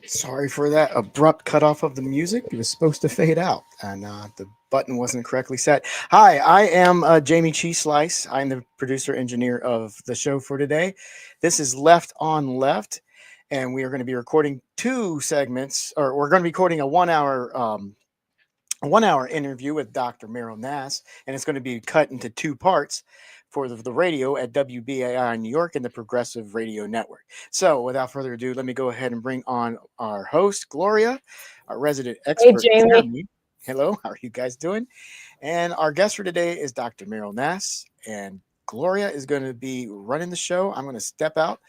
Sorry for that abrupt cutoff of the music. It was supposed to fade out, and the button wasn't correctly set. Hi, I am Jayme CheeseSlice. I'm the producer engineer of the show for today. This is Left on Left, and we are going to be recording two segments, or we're going to be recording a 1 hour interview with Dr. Meryl Nass, and it's going to be cut into two parts for the radio at WBAI in New York and the Progressive Radio Network. So, without further ado, let me go ahead and bring on our host, Gloria, our resident Hey, expert, Jayme. Jeremy. Hello, how are you guys doing? And our guest for today is Dr. Meryl Nass, and Gloria is going to be running the show. I'm going to step out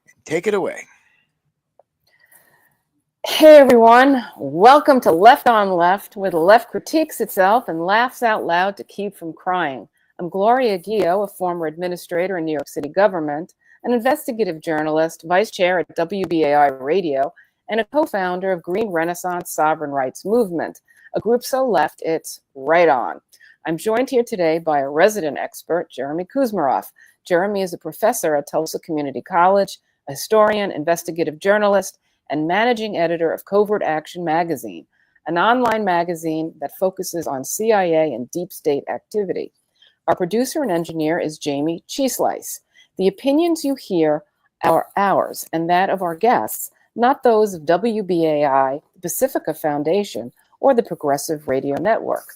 and take it away. Hey, everyone. Welcome to Left on Left, where the left critiques itself and laughs out loud to keep from crying. I'm Gloria Guillo, a former administrator in New York City government, an investigative journalist, vice chair at WBAI Radio, and a co-founder of Green Renaissance Sovereign Rights Movement, a group so left it's right on. I'm joined here today by a resident expert, Jeremy Kuzmarov. Jeremy is a professor at Tulsa Community College, a historian, investigative journalist, and managing editor of Covert Action Magazine, an online magazine that focuses on CIA and deep state activity. Our producer and engineer is Jayme CheeseSlice. The opinions you hear are ours and that of our guests, not those of WBAI, the Pacifica Foundation, or the Progressive Radio Network.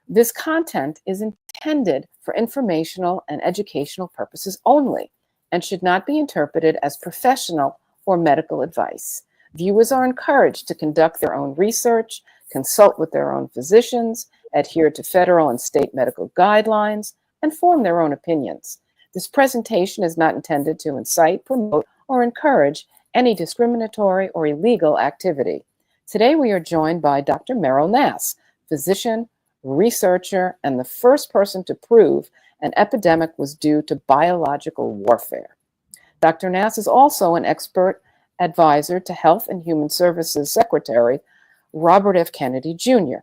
This content is intended for informational and educational purposes only and should not be interpreted as professional or medical advice. Viewers are encouraged to conduct their own research, consult with their own physicians, adhere to federal and state medical guidelines, and form their own opinions. This presentation is not intended to incite, promote, or encourage any discriminatory or illegal activity. Today we are joined by Dr. Meryl Nass, physician, researcher, and the first person to prove an epidemic was due to biological warfare. Dr. Nass is also an expert advisor to Health and Human Services Secretary Robert F. Kennedy Jr.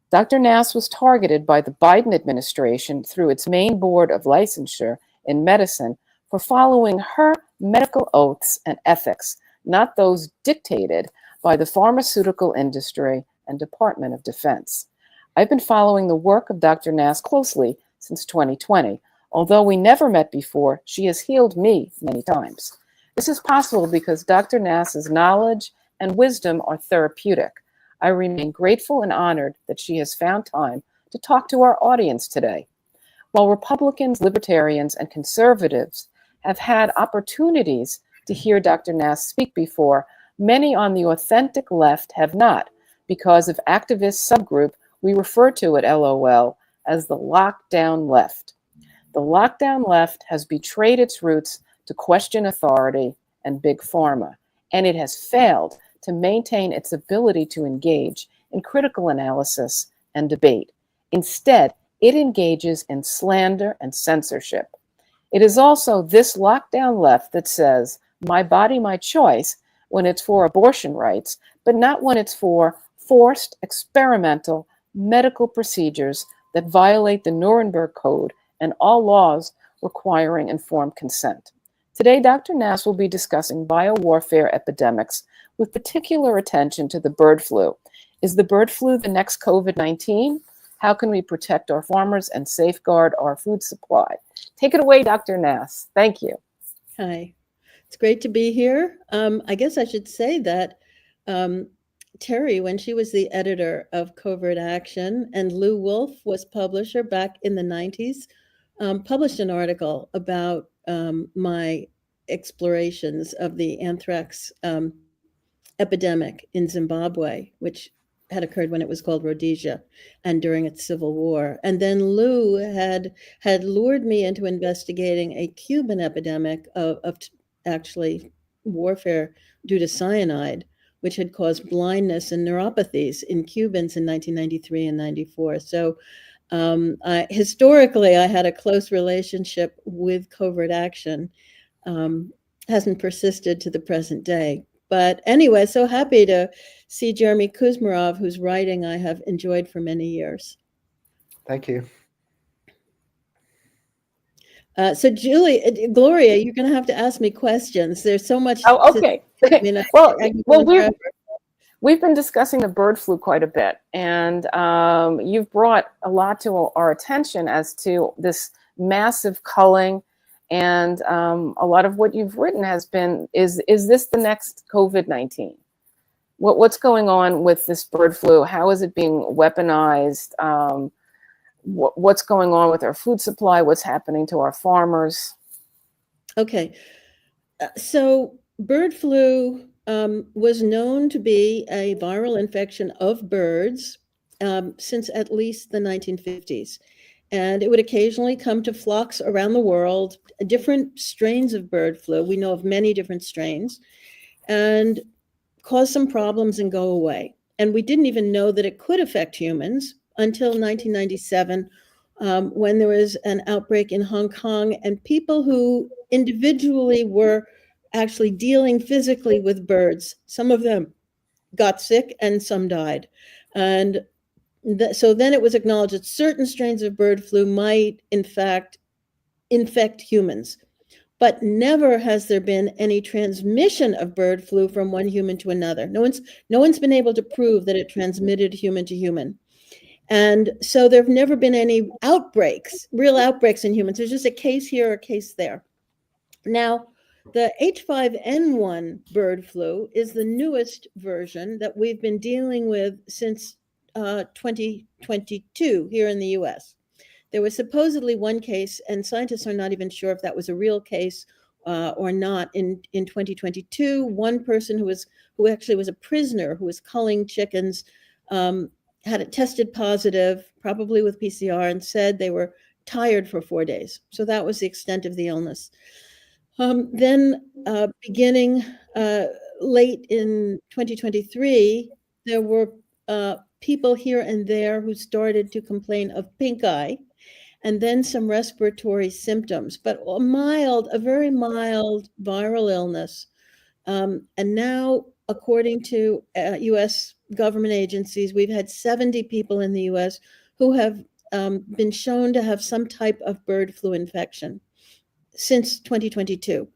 Dr. Nass was targeted by the Biden administration through its main board of licensure in medicine for following her medical oaths and ethics, not those dictated by the pharmaceutical industry and Department of Defense. I've been following the work of Dr. Nass closely since 2020. Although we never met before, she has healed me many times. This is possible because Dr. Nass's knowledge and wisdom are therapeutic. I remain grateful and honored that she has found time to talk to our audience today. While Republicans, libertarians, and conservatives have had opportunities to hear Dr. Nass speak before, many on the authentic left have not, because of activist subgroup we refer to at LOL as the lockdown left. The lockdown left has betrayed its roots to question authority and big pharma, and it has failed to maintain its ability to engage in critical analysis and debate. Instead, it engages in slander and censorship. It is also this lockdown left that says, my body, my choice, when it's for abortion rights, but not when it's for forced experimental medical procedures that violate the Nuremberg Code and all laws requiring informed consent. Today, Dr. Nass will be discussing biowarfare epidemics with particular attention to the bird flu. Is the bird flu the next COVID-19? How can we protect our farmers and safeguard our food supply? Take it away, Dr. Nass. Thank you. Hi, it's great to be here. I guess I should say that Terry, when she was the editor of Covert Action and Lou Wolfe was publisher back in the 90s, published an article about my explorations of the anthrax epidemic in Zimbabwe, which had occurred when it was called Rhodesia and during its civil war. And then Lou had lured me into investigating a Cuban epidemic of actually warfare due to cyanide, which had caused blindness and neuropathies in Cubans in 1993 and 94. So historically, I had a close relationship with Covert Action. Hasn't persisted to the present day. But anyway, so happy to see Jeremy Kuzmarov, whose writing I have enjoyed for many years. Thank you. So Gloria, you're going to have to ask me questions. There's so much. Oh, okay. I mean, Well, I can go on forever. we've been discussing the bird flu quite a bit, and you've brought a lot to our attention as to this massive culling, and a lot of what you've written has been, is this the next COVID-19? What's going on with this bird flu? How is it being weaponized? What's going on with our food supply? What's happening to our farmers? Okay, so bird flu was known to be a viral infection of birds since at least the 1950s. And it would occasionally come to flocks around the world, different strains of bird flu. We know of many different strains, and cause some problems and go away. And we didn't even know that it could affect humans until 1997, when there was an outbreak in Hong Kong, and people who individually were actually dealing physically with birds, some of them got sick and some died. And so then it was acknowledged that certain strains of bird flu might, in fact, infect humans. But never has there been any transmission of bird flu from one human to another. No one's been able to prove that it transmitted human to human. And so there have never been any outbreaks, real outbreaks in humans. There's just a case here, a case there. Now, the H5N1 bird flu is the newest version that we've been dealing with since 2022 here in the US. There was supposedly one case, and scientists are not even sure if that was a real case or not, in 2022. One person who actually was a prisoner who was culling chickens had it tested positive, probably with PCR, and said they were tired for 4 days. So that was the extent of the illness. Then beginning late in 2023, there were people here and there who started to complain of pink eye, and then some respiratory symptoms, but a very mild viral illness. And now, according to US government agencies, we've had 70 people in the US who have been shown to have some type of bird flu infection since 2022.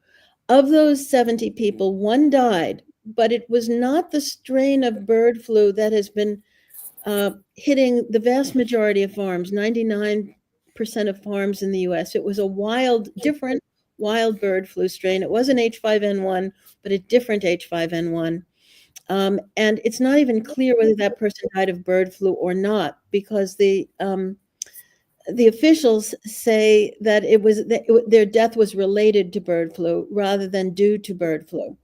Of those 70 people, one died, but it was not the strain of bird flu that has been hitting the vast majority of farms, 99% of farms in the US. It was a different wild bird flu strain. It wasn't H5N1, but a different H5N1. And it's not even clear whether that person died of bird flu or not, because the officials say that their death was related to bird flu rather than due to bird flu.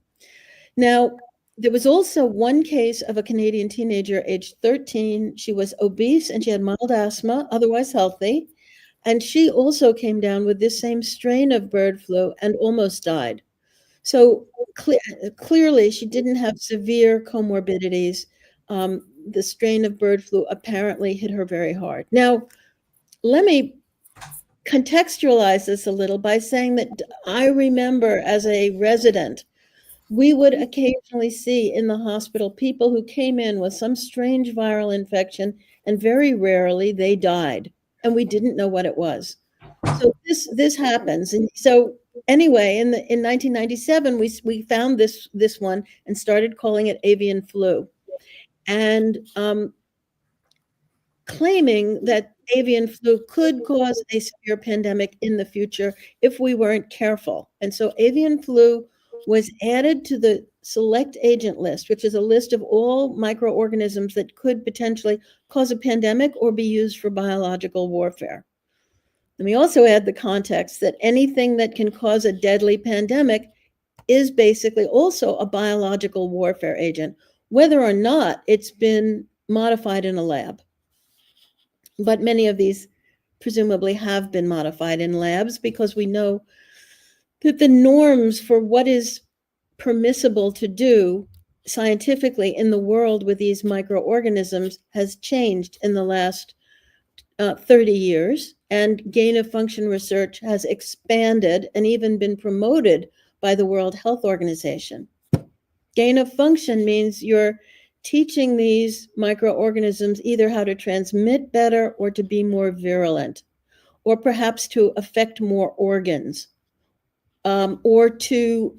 Now, there was also one case of a Canadian teenager, aged 13. She was obese and she had mild asthma, otherwise healthy. And she also came down with this same strain of bird flu and almost died. So clearly, she didn't have severe comorbidities. The strain of bird flu apparently hit her very hard. Now, let me contextualize this a little by saying that I remember as a resident, we would occasionally see in the hospital people who came in with some strange viral infection, and very rarely they died, and we didn't know what it was. So this happens. And so anyway, in 1997, we found this one and started calling it avian flu, and claiming that avian flu could cause a severe pandemic in the future if we weren't careful. And so avian flu was added to the select agent list, which is a list of all microorganisms that could potentially cause a pandemic or be used for biological warfare. Let me also add the context that anything that can cause a deadly pandemic is basically also a biological warfare agent, whether or not it's been modified in a lab. But many of these presumably have been modified in labs, because we know that the norms for what is permissible to do scientifically in the world with these microorganisms has changed in the last 30 years, and gain-of-function research has expanded and even been promoted by the World Health Organization. Gain-of-function means you're teaching these microorganisms either how to transmit better or to be more virulent, or perhaps to affect more organs, or to,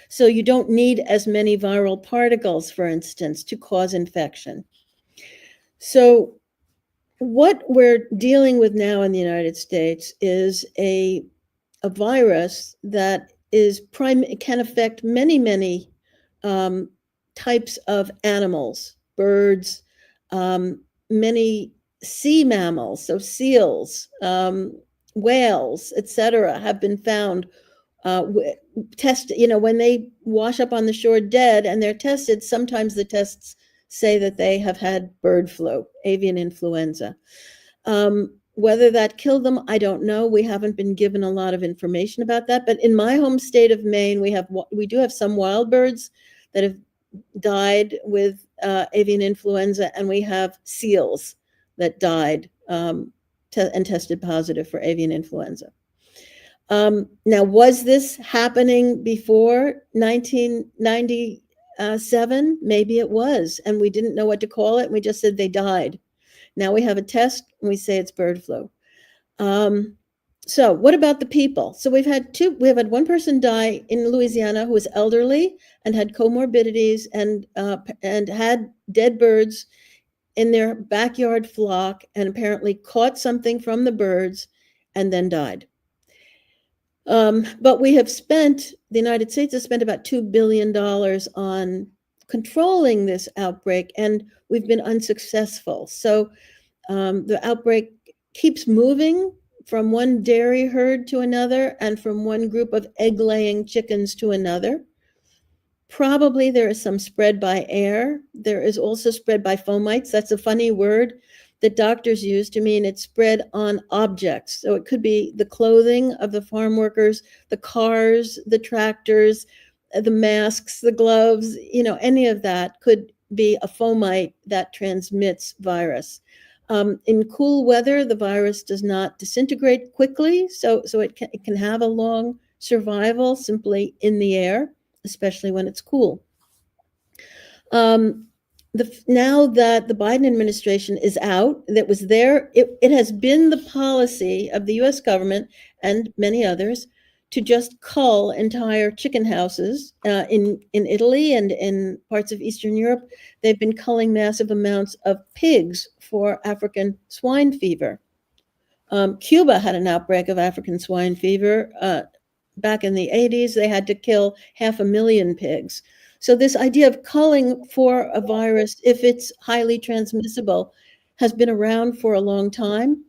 so you don't need as many viral particles, for instance, to cause infection. So what we're dealing with now in the United States is a virus that can affect many types of animals, birds, many sea mammals, so seals, whales, etc., have been found tested. When they wash up on the shore dead and they're tested, sometimes the tests say that they have had bird flu, avian influenza. Whether that killed them, I don't know. We haven't been given a lot of information about that. But in my home state of Maine, we do have some wild birds that have died with avian influenza, and we have seals that died and tested positive for avian influenza. Now, was this happening before 1997? Maybe it was, and we didn't know what to call it. We just said they died. Now we have a test, and we say it's bird flu. So what about the people? So we've had one person die in Louisiana who was elderly and had comorbidities and had dead birds in their backyard flock, and apparently caught something from the birds and then died. But the United States has spent about $2 billion on controlling this outbreak, and we've been unsuccessful. So the outbreak keeps moving from one dairy herd to another, and from one group of egg-laying chickens to another. Probably there is some spread by air. There is also spread by fomites. That's a funny word that doctors use to mean it's spread on objects. So it could be the clothing of the farm workers, the cars, the tractors, the masks, the gloves, any of that could be a fomite that transmits virus. In cool weather, the virus does not disintegrate quickly, so it can have a long survival simply in the air, especially when it's cool. Now that the Biden administration is out, that was there, it has been the policy of the US government and many others to just cull entire chicken houses. In Italy and in parts of Eastern Europe, they've been culling massive amounts of pigs for African swine fever. Cuba had an outbreak of African swine fever back in the 80s. They had to kill 500,000 pigs. So this idea of culling for a virus, if it's highly transmissible, has been around for a long time.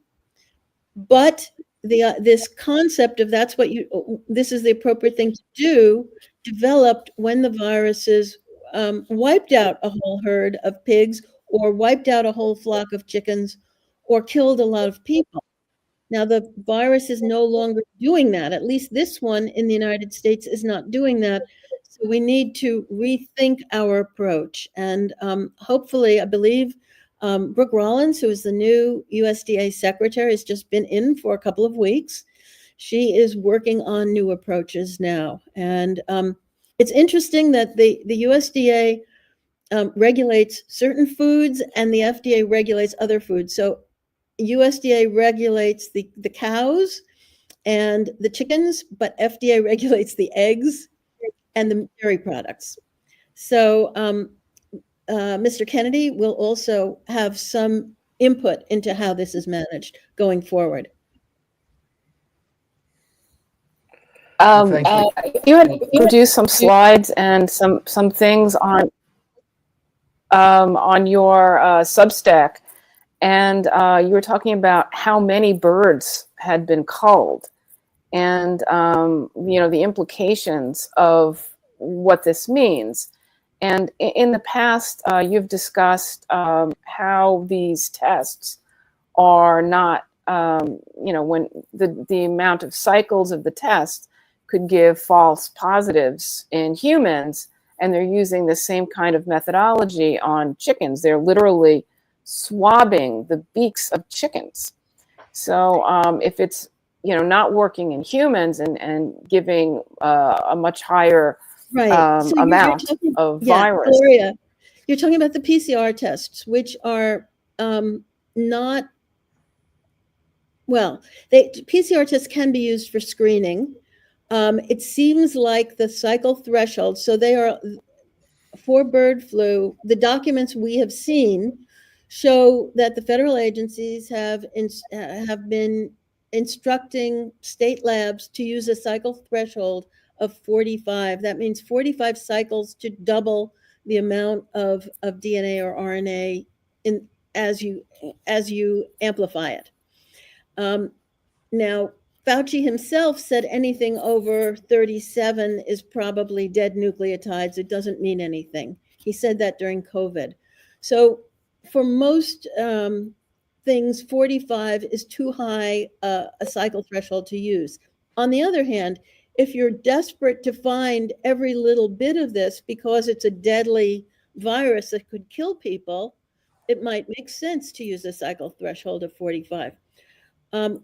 But this concept of this is the appropriate thing to do, developed when the viruses wiped out a whole herd of pigs, or wiped out a whole flock of chickens, or killed a lot of people. Now, the virus is no longer doing that. At least this one in the United States is not doing that. So we need to rethink our approach. And hopefully, I believe Brooke Rollins, who is the new USDA secretary, has just been in for a couple of weeks. She is working on new approaches now. And it's interesting that the USDA regulates certain foods and the FDA regulates other foods. So USDA regulates the cows and the chickens, but FDA regulates the eggs and the dairy products. So Mr. Kennedy will also have some input into how this is managed going forward. You had produced some slides and some things on your Substack, and you were talking about how many birds had been culled, and the implications of what this means. And in the past, you've discussed how these tests are not, when the amount of cycles of the test could give false positives in humans, and they're using the same kind of methodology on chickens. They're literally swabbing the beaks of chickens. So if it's not working in humans and giving a much higher amount of virus. Gloria, you're talking about the PCR tests, which are not Well, PCR tests can be used for screening. It seems like the cycle threshold, so they are for bird flu, the documents we have seen show that the federal agencies have been instructing state labs to use a cycle threshold of 45. That means 45 cycles to double the amount of DNA or RNA in as you amplify it. Now, Fauci himself said anything over 37 is probably dead nucleotides. It doesn't mean anything. He said that during COVID. So for most things, 45 is too high a cycle threshold to use. On the other hand, if you're desperate to find every little bit of this because it's a deadly virus that could kill people, it might make sense to use a cycle threshold of 45.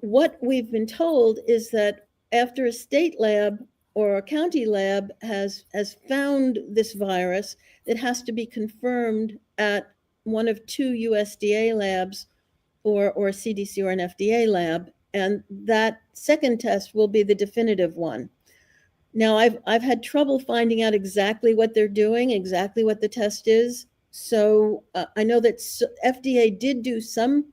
What we've been told is that after a state lab or a county lab has found this virus, it has to be confirmed at one of two USDA labs or a CDC or an FDA lab, and that second test will be the definitive one. Now, I've had trouble finding out exactly what they're doing, exactly what the test is. So I know that FDA did do some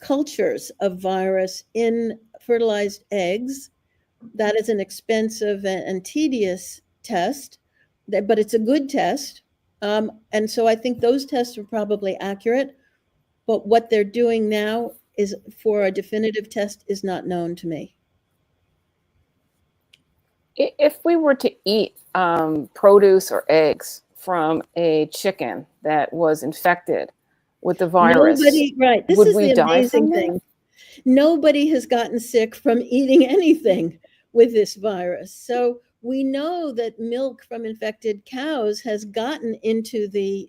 cultures of virus in fertilized eggs. That is an expensive and tedious test, but it's a good test. And so I think those tests are probably accurate. But what they're doing now is for a definitive test is not known to me. If we were to eat produce or eggs from a chicken that was infected with the virus, right. This would is we the die amazing from thing. Nobody has gotten sick from eating anything with this virus. So we know that milk from infected cows has gotten into the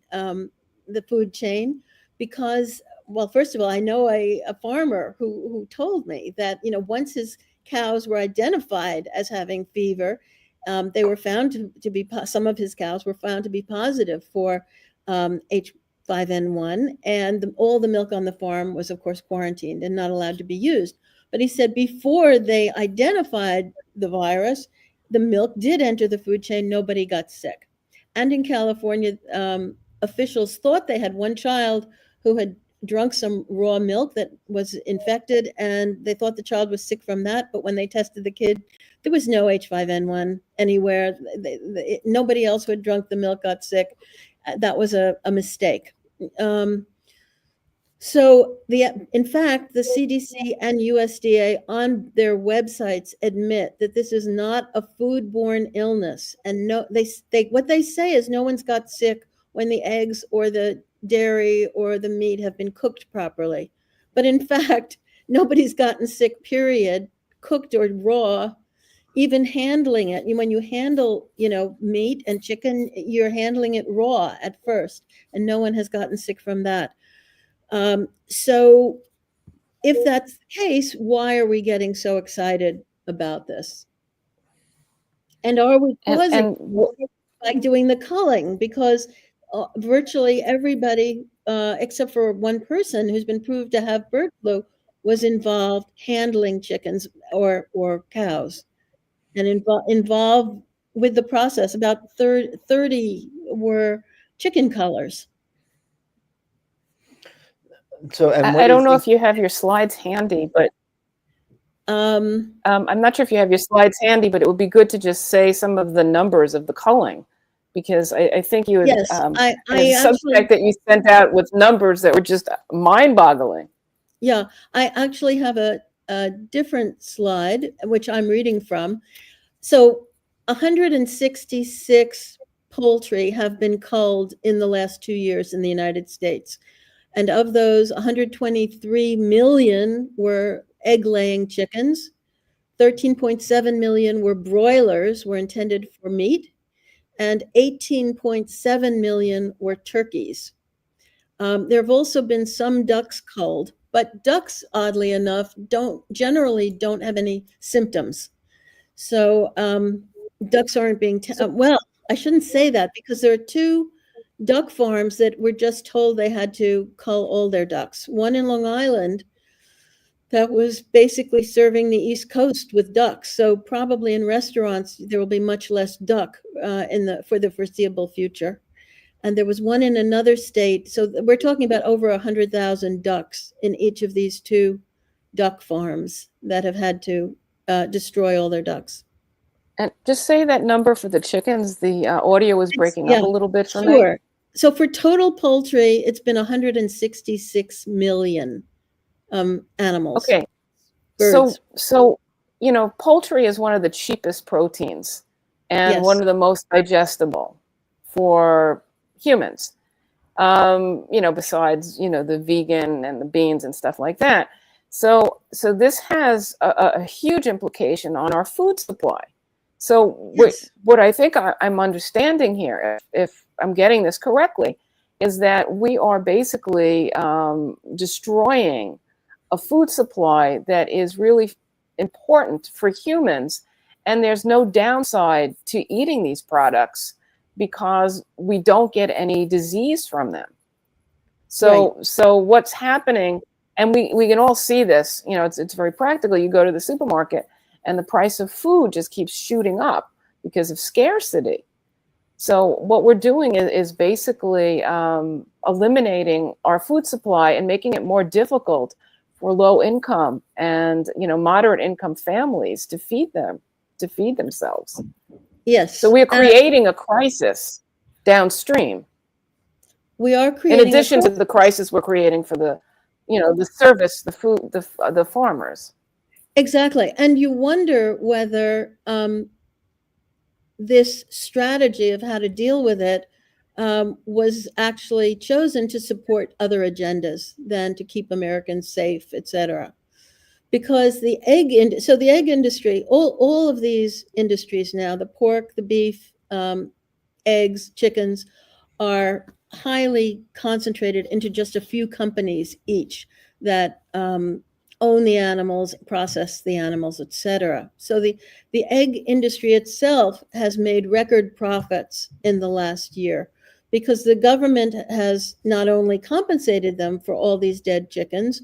food chain because, well, first of all, I know a farmer who told me that, once his cows were identified as having fever, they were found to be, some of his cows were found to be positive for H5N1, and all the milk on the farm was, of course, quarantined and not allowed to be used. But he said before they identified the virus, the milk did enter the food chain. Nobody got sick. And in California, officials thought they had one child who had drunk some raw milk that was infected, and they thought the child was sick from that. But when they tested the kid, there was no H5N1 anywhere. Nobody else who had drunk the milk got sick. That was a mistake. So in fact, the CDC and USDA on their websites admit that this is not a foodborne illness. And what they say is no one's got sick when the eggs or the dairy or the meat have been cooked properly. But in fact, nobody's gotten sick, period, cooked or raw. Even handling it, when you handle, meat and chicken, you're handling it raw at first, and no one has gotten sick from that. So if that's the case, why are we getting so excited about this? And are we causing by doing the culling? Because virtually everybody, except for one person who's been proved to have bird flu, was involved handling chickens or cows. And involved with the process. About 30 were chicken cullers. So, and I don't know if you have your slides handy, but I'm not sure if you have your slides handy, but it would be good to just say some of the numbers of the culling, because I think you had a subject that you sent out with numbers that were just mind-boggling. Yeah, I actually have a different slide, which I'm reading from. So 166 poultry have been culled in the last 2 years in the United States. And of those, 123 million were egg-laying chickens, 13.7 million were broilers, were intended for meat, and 18.7 million were turkeys. There have also been some ducks culled, but ducks, oddly enough, generally don't have any symptoms. So ducks aren't being, well, I shouldn't say that, because there are two duck farms that were just told they had to cull all their ducks. One in Long Island, that was basically serving the East Coast with ducks. So probably in restaurants there will be much less duck for the foreseeable future. And there was one in another state. So we're talking about over 100,000 ducks in each of these two duck farms that have had to destroy all their ducks. And just say that number for the chickens. The audio was breaking up a little bit for me. Sure. So for total poultry, it's been 166 million animals. Okay. Birds. So poultry is one of the cheapest proteins and one of the most digestible for humans. Besides, the vegan and the beans and stuff like that. So this has a huge implication on our food supply. So what I think I'm understanding here, if I'm getting this correctly, is that we are basically destroying a food supply that is really important for humans, and there's no downside to eating these products because we don't get any disease from them. So what's happening, and we can all see this, it's very practical. You go to the supermarket and the price of food just keeps shooting up because of scarcity. So what we're doing is basically eliminating our food supply and making it more difficult for low income and moderate income families to feed themselves. Yes. So we are creating a crisis downstream. We are creating, in addition to the crisis we're creating for the service, the food, the farmers. Exactly. And you wonder whether this strategy of how to deal with it was actually chosen to support other agendas than to keep Americans safe, etc. Because the egg industry, all of these industries now, the pork, the beef, eggs, chickens, are highly concentrated into just a few companies each that own the animals, process the animals, etc. So the egg industry itself has made record profits in the last year because the government has not only compensated them for all these dead chickens,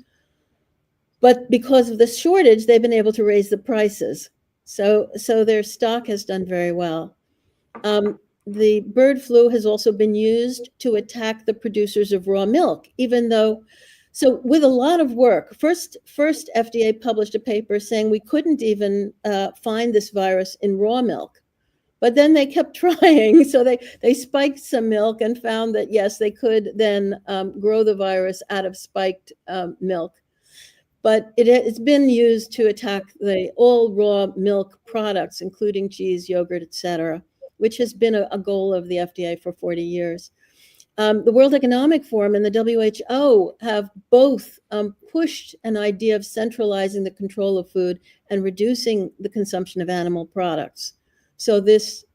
but because of the shortage, they've been able to raise the prices. So their stock has done very well. The bird flu has also been used to attack the producers of raw milk, even though, so with a lot of work, first FDA published a paper saying we couldn't even find this virus in raw milk. But then they kept trying. So they spiked some milk and found that, yes, they could then grow the virus out of spiked milk. But it's been used to attack all raw milk products, including cheese, yogurt, etc., which has been a goal of the FDA for 40 years. The World Economic Forum and the WHO have both pushed an idea of centralizing the control of food and reducing the consumption of animal products. So this,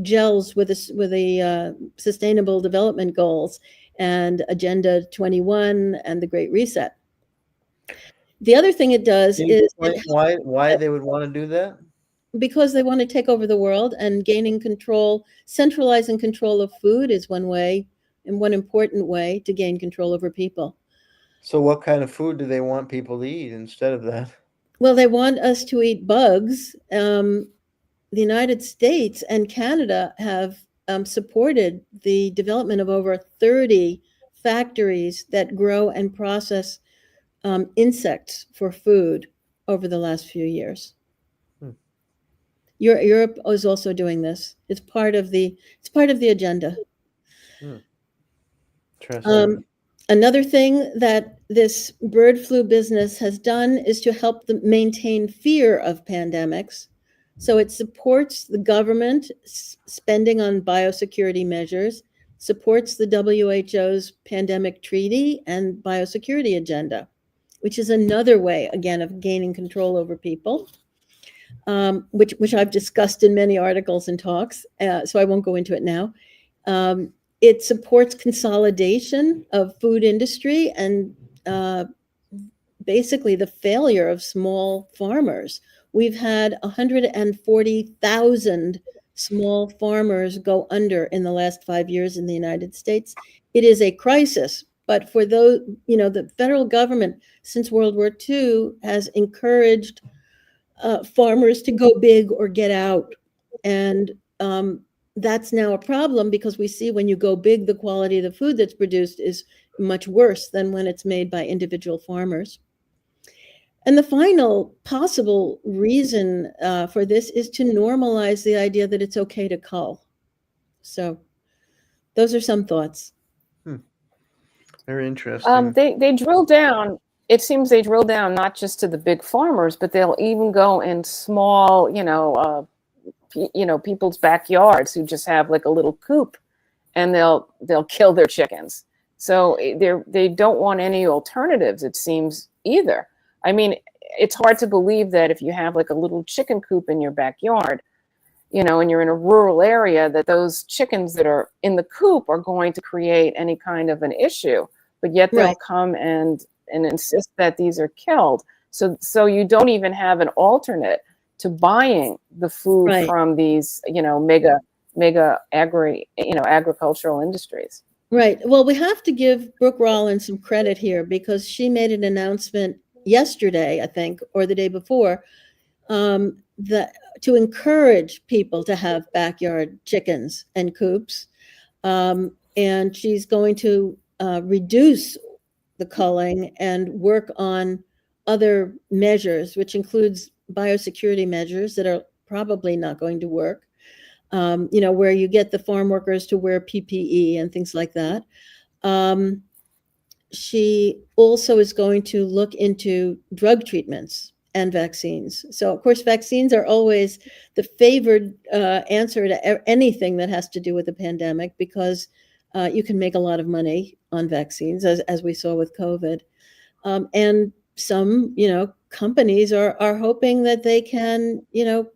gels with the Sustainable Development Goals and Agenda 21 and the Great Reset. The other thing it does is why they would want to do that? Because they want to take over the world, and gaining control, centralizing control of food is one way, and one important way to gain control over people. So what kind of food do they want people to eat instead of that? Well, they want us to eat bugs. The United States and Canada have supported the development of over 30 factories that grow and process insects for food over the last few years. Europe is also doing this. It's part of the agenda. Interesting. Another thing that this bird flu business has done is to help them maintain fear of pandemics. So it supports the government spending on biosecurity measures, supports the WHO's pandemic treaty and biosecurity agenda, which is another way, again, of gaining control over people. Which I've discussed in many articles and talks, so I won't go into it now. It supports consolidation of food industry and basically the failure of small farmers. We've had 140,000 small farmers go under in the last 5 years in the United States. It is a crisis But for those, the federal government since World War II has encouraged farmers to go big or get out. And that's now a problem because we see when you go big, the quality of the food that's produced is much worse than when it's made by individual farmers. And the final possible reason for this is to normalize the idea that it's okay to cull. So those are some thoughts. Very interesting. They drill down. It seems they drill down not just to the big farmers, but they'll even go in small, people's backyards who just have like a little coop, and they'll kill their chickens. So they don't want any alternatives, it seems, either. I mean, it's hard to believe that if you have like a little chicken coop in your backyard, and you're in a rural area, that those chickens that are in the coop are going to create any kind of an issue, but yet they'll come and insist that these are killed. So you don't even have an alternate to buying the food from these, mega agricultural industries. Right. Well, we have to give Brooke Rollins some credit here because she made an announcement yesterday, I think, or the day before, to encourage people to have backyard chickens and coops. And she's going to reduce the culling and work on other measures, which includes biosecurity measures that are probably not going to work, where you get the farm workers to wear PPE and things like that. She also is going to look into drug treatments and vaccines. So, of course, vaccines are always the favored answer to anything that has to do with the pandemic because you can make a lot of money on vaccines, as we saw with COVID. And some, companies are hoping that they can,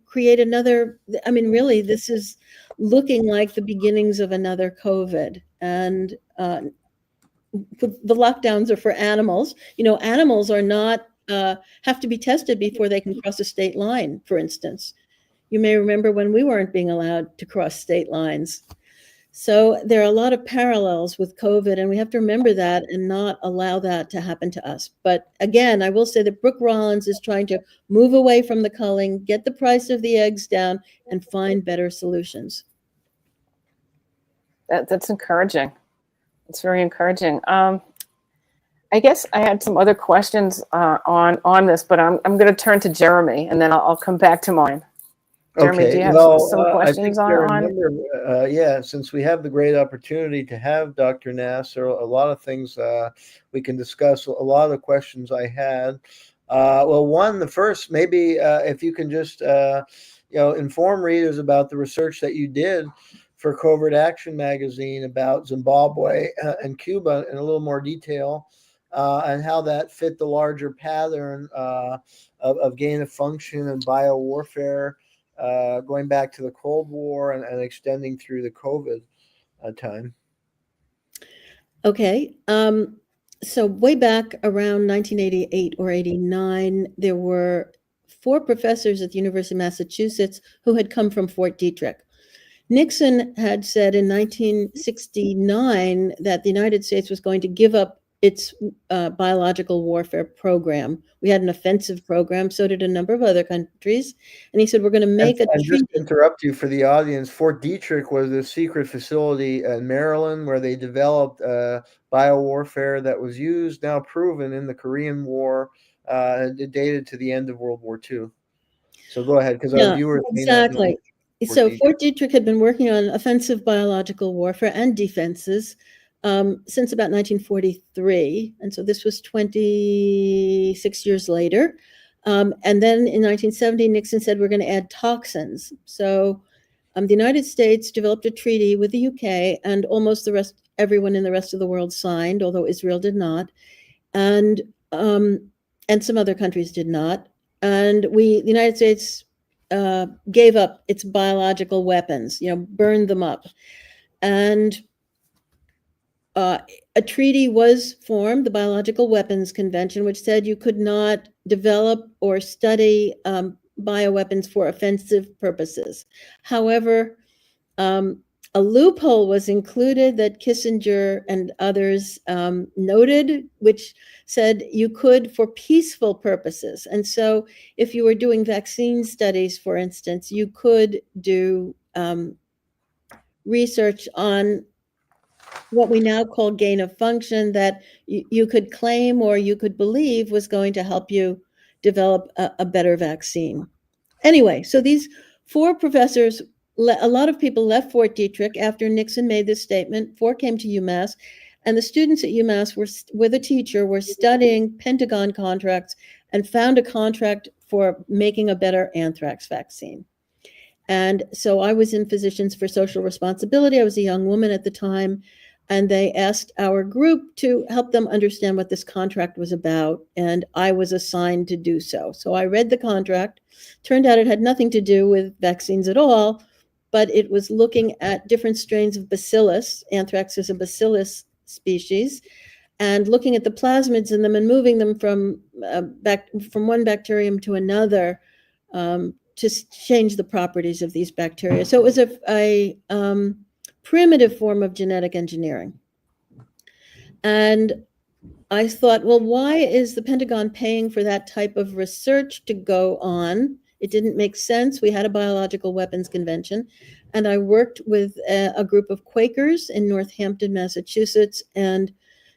create another. I mean, really, this is looking like the beginnings of another COVID. And the lockdowns are for animals. Animals are not have to be tested before they can cross a state line, for instance. You may remember when we weren't being allowed to cross state lines. So there are a lot of parallels with COVID, and we have to remember that and not allow that to happen to us. But again, I will say that Brooke Rollins is trying to move away from the culling, get the price of the eggs down, and find better solutions. That's encouraging. It's very encouraging. I guess I had some other questions on this, but I'm going to turn to Jeremy, and then I'll come back to mine. Jeremy, do you have some questions on? Since we have the great opportunity to have Dr. Nass, there are a lot of things we can discuss. A lot of the questions I had. The first, maybe if you can just inform readers about the research that you did for Covert Action magazine about Zimbabwe and Cuba in a little more detail, and how that fit the larger pattern of gain of function and biowarfare, going back to the Cold War and extending through the COVID time. Okay. So way back around 1988 or 89, there were 4 professors at the University of Massachusetts who had come from Fort Detrick. Nixon had said in 1969 that the United States was going to give up its biological warfare program. We had an offensive program, so did a number of other countries. And he said, we're going to make a treaty. Just to interrupt you for the audience, Fort Detrick was a secret facility in Maryland where they developed biowarfare that was used, now proven, in the Korean War, dated to the end of World War II. So go ahead, because our viewers may not know. So Fort Detrick had been working on offensive biological warfare and defenses since about 1943. And so this was 26 years later. And then in 1970, Nixon said, we're going to add toxins. So the United States developed a treaty with the UK, and almost everyone in the rest of the world signed, although Israel did not. And some other countries did not. And the United States gave up its biological weapons, burned them up. And a treaty was formed, the Biological Weapons Convention, which said you could not develop or study bioweapons for offensive purposes. However, a loophole was included that Kissinger and others noted, which said you could for peaceful purposes. And so if you were doing vaccine studies, for instance, you could do research on what we now call gain of function that you could claim or you could believe was going to help you develop a better vaccine. Anyway, so these 4 professors, a lot of people left Fort Detrick after Nixon made this statement. 4 came to UMass, and the students at UMass were, with a teacher, were studying Pentagon contracts and found a contract for making a better anthrax vaccine. And so I was in Physicians for Social Responsibility. I was a young woman at the time, and they asked our group to help them understand what this contract was about, and I was assigned to do so. So I read the contract. Turned out it had nothing to do with vaccines at all, but it was looking at different strains of bacillus. Anthrax is a bacillus species, and looking at the plasmids in them and moving them from one bacterium to another to change the properties of these bacteria. So it was a primitive form of genetic engineering. And I thought, well, why is the Pentagon paying for that type of research to go on? It didn't make sense. We had a biological weapons convention, and I worked with a group of Quakers in Northampton, Massachusetts, and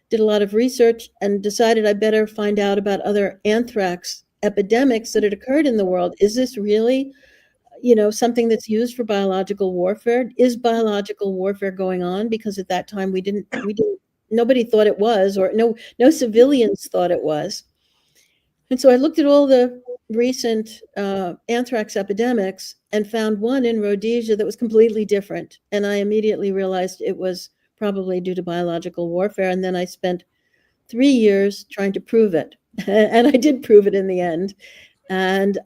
did a lot of research and decided I better find out about other anthrax epidemics that had occurred in the world. Is this really, something that's used for biological warfare? Is biological warfare going on? Because at that time nobody thought it was, or no civilians thought it was. And so I looked at all the recent anthrax epidemics and found one in Rhodesia that was completely different. And I immediately realized it was probably due to biological warfare. And then I spent 3 years trying to prove it. And I did prove it in the end. And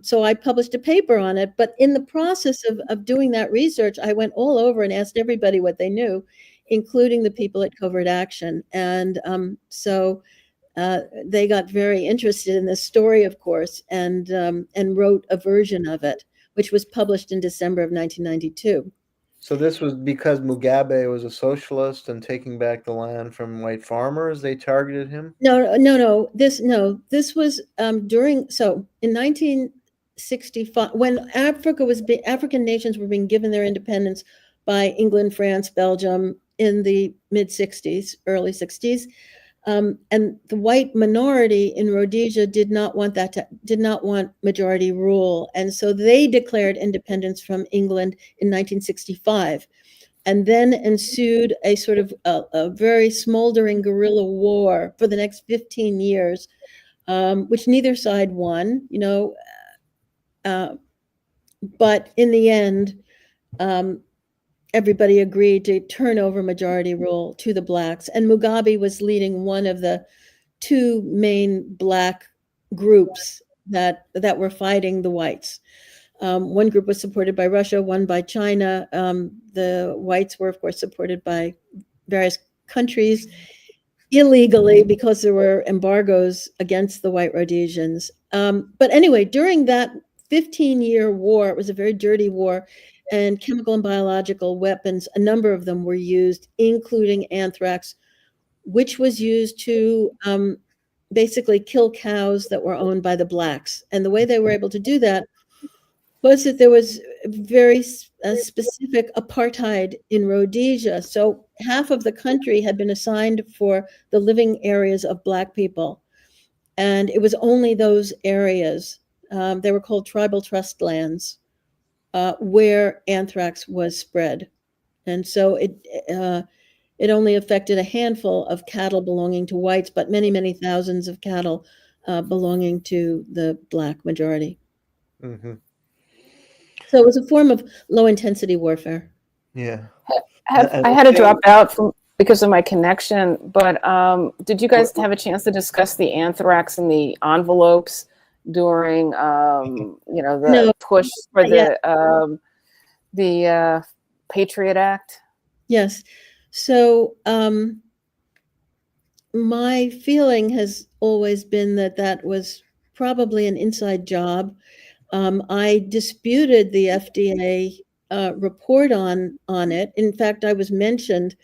so I published a paper on it. But in the process of doing that research, I went all over and asked everybody what they knew, including the people at Covert Action. And so they got very interested in this story, of course, and wrote a version of it, which was published in December of 1992. So this was because Mugabe was a socialist and taking back the land from white farmers. They targeted him. No. This was in 1965, when African nations were being given their independence by England, France, Belgium in the mid 60s, early 60s. And the white minority in Rhodesia did not want majority rule. And so they declared independence from England in 1965. And then ensued a sort of a very smoldering guerrilla war for the next 15 years, which neither side won, but in the end, everybody agreed to turn over majority rule to the blacks. And Mugabe was leading one of the 2 main black groups that were fighting the whites. One group was supported by Russia, one by China. The whites were, of course, supported by various countries illegally because there were embargoes against the white Rhodesians. But anyway, during that 15-year war, it was a very dirty war, and chemical and biological weapons, a number of them were used, including anthrax, which was used to basically kill cows that were owned by the blacks. And the way they were able to do that was that there was very specific apartheid in Rhodesia. So half of the country had been assigned for the living areas of black people. And it was only those areas, they were called tribal trust lands, where anthrax was spread. And so it only affected a handful of cattle belonging to whites, but many, many thousands of cattle belonging to the black majority. Mm-hmm. So it was a form of low-intensity warfare. Yeah. I had to drop out because of my connection, but did you guys have a chance to discuss the anthrax and the envelopes during, the push for the Patriot Act? Yes. So my feeling has always been that was probably an inside job. I disputed the FDA report on it. In fact, I was mentioned.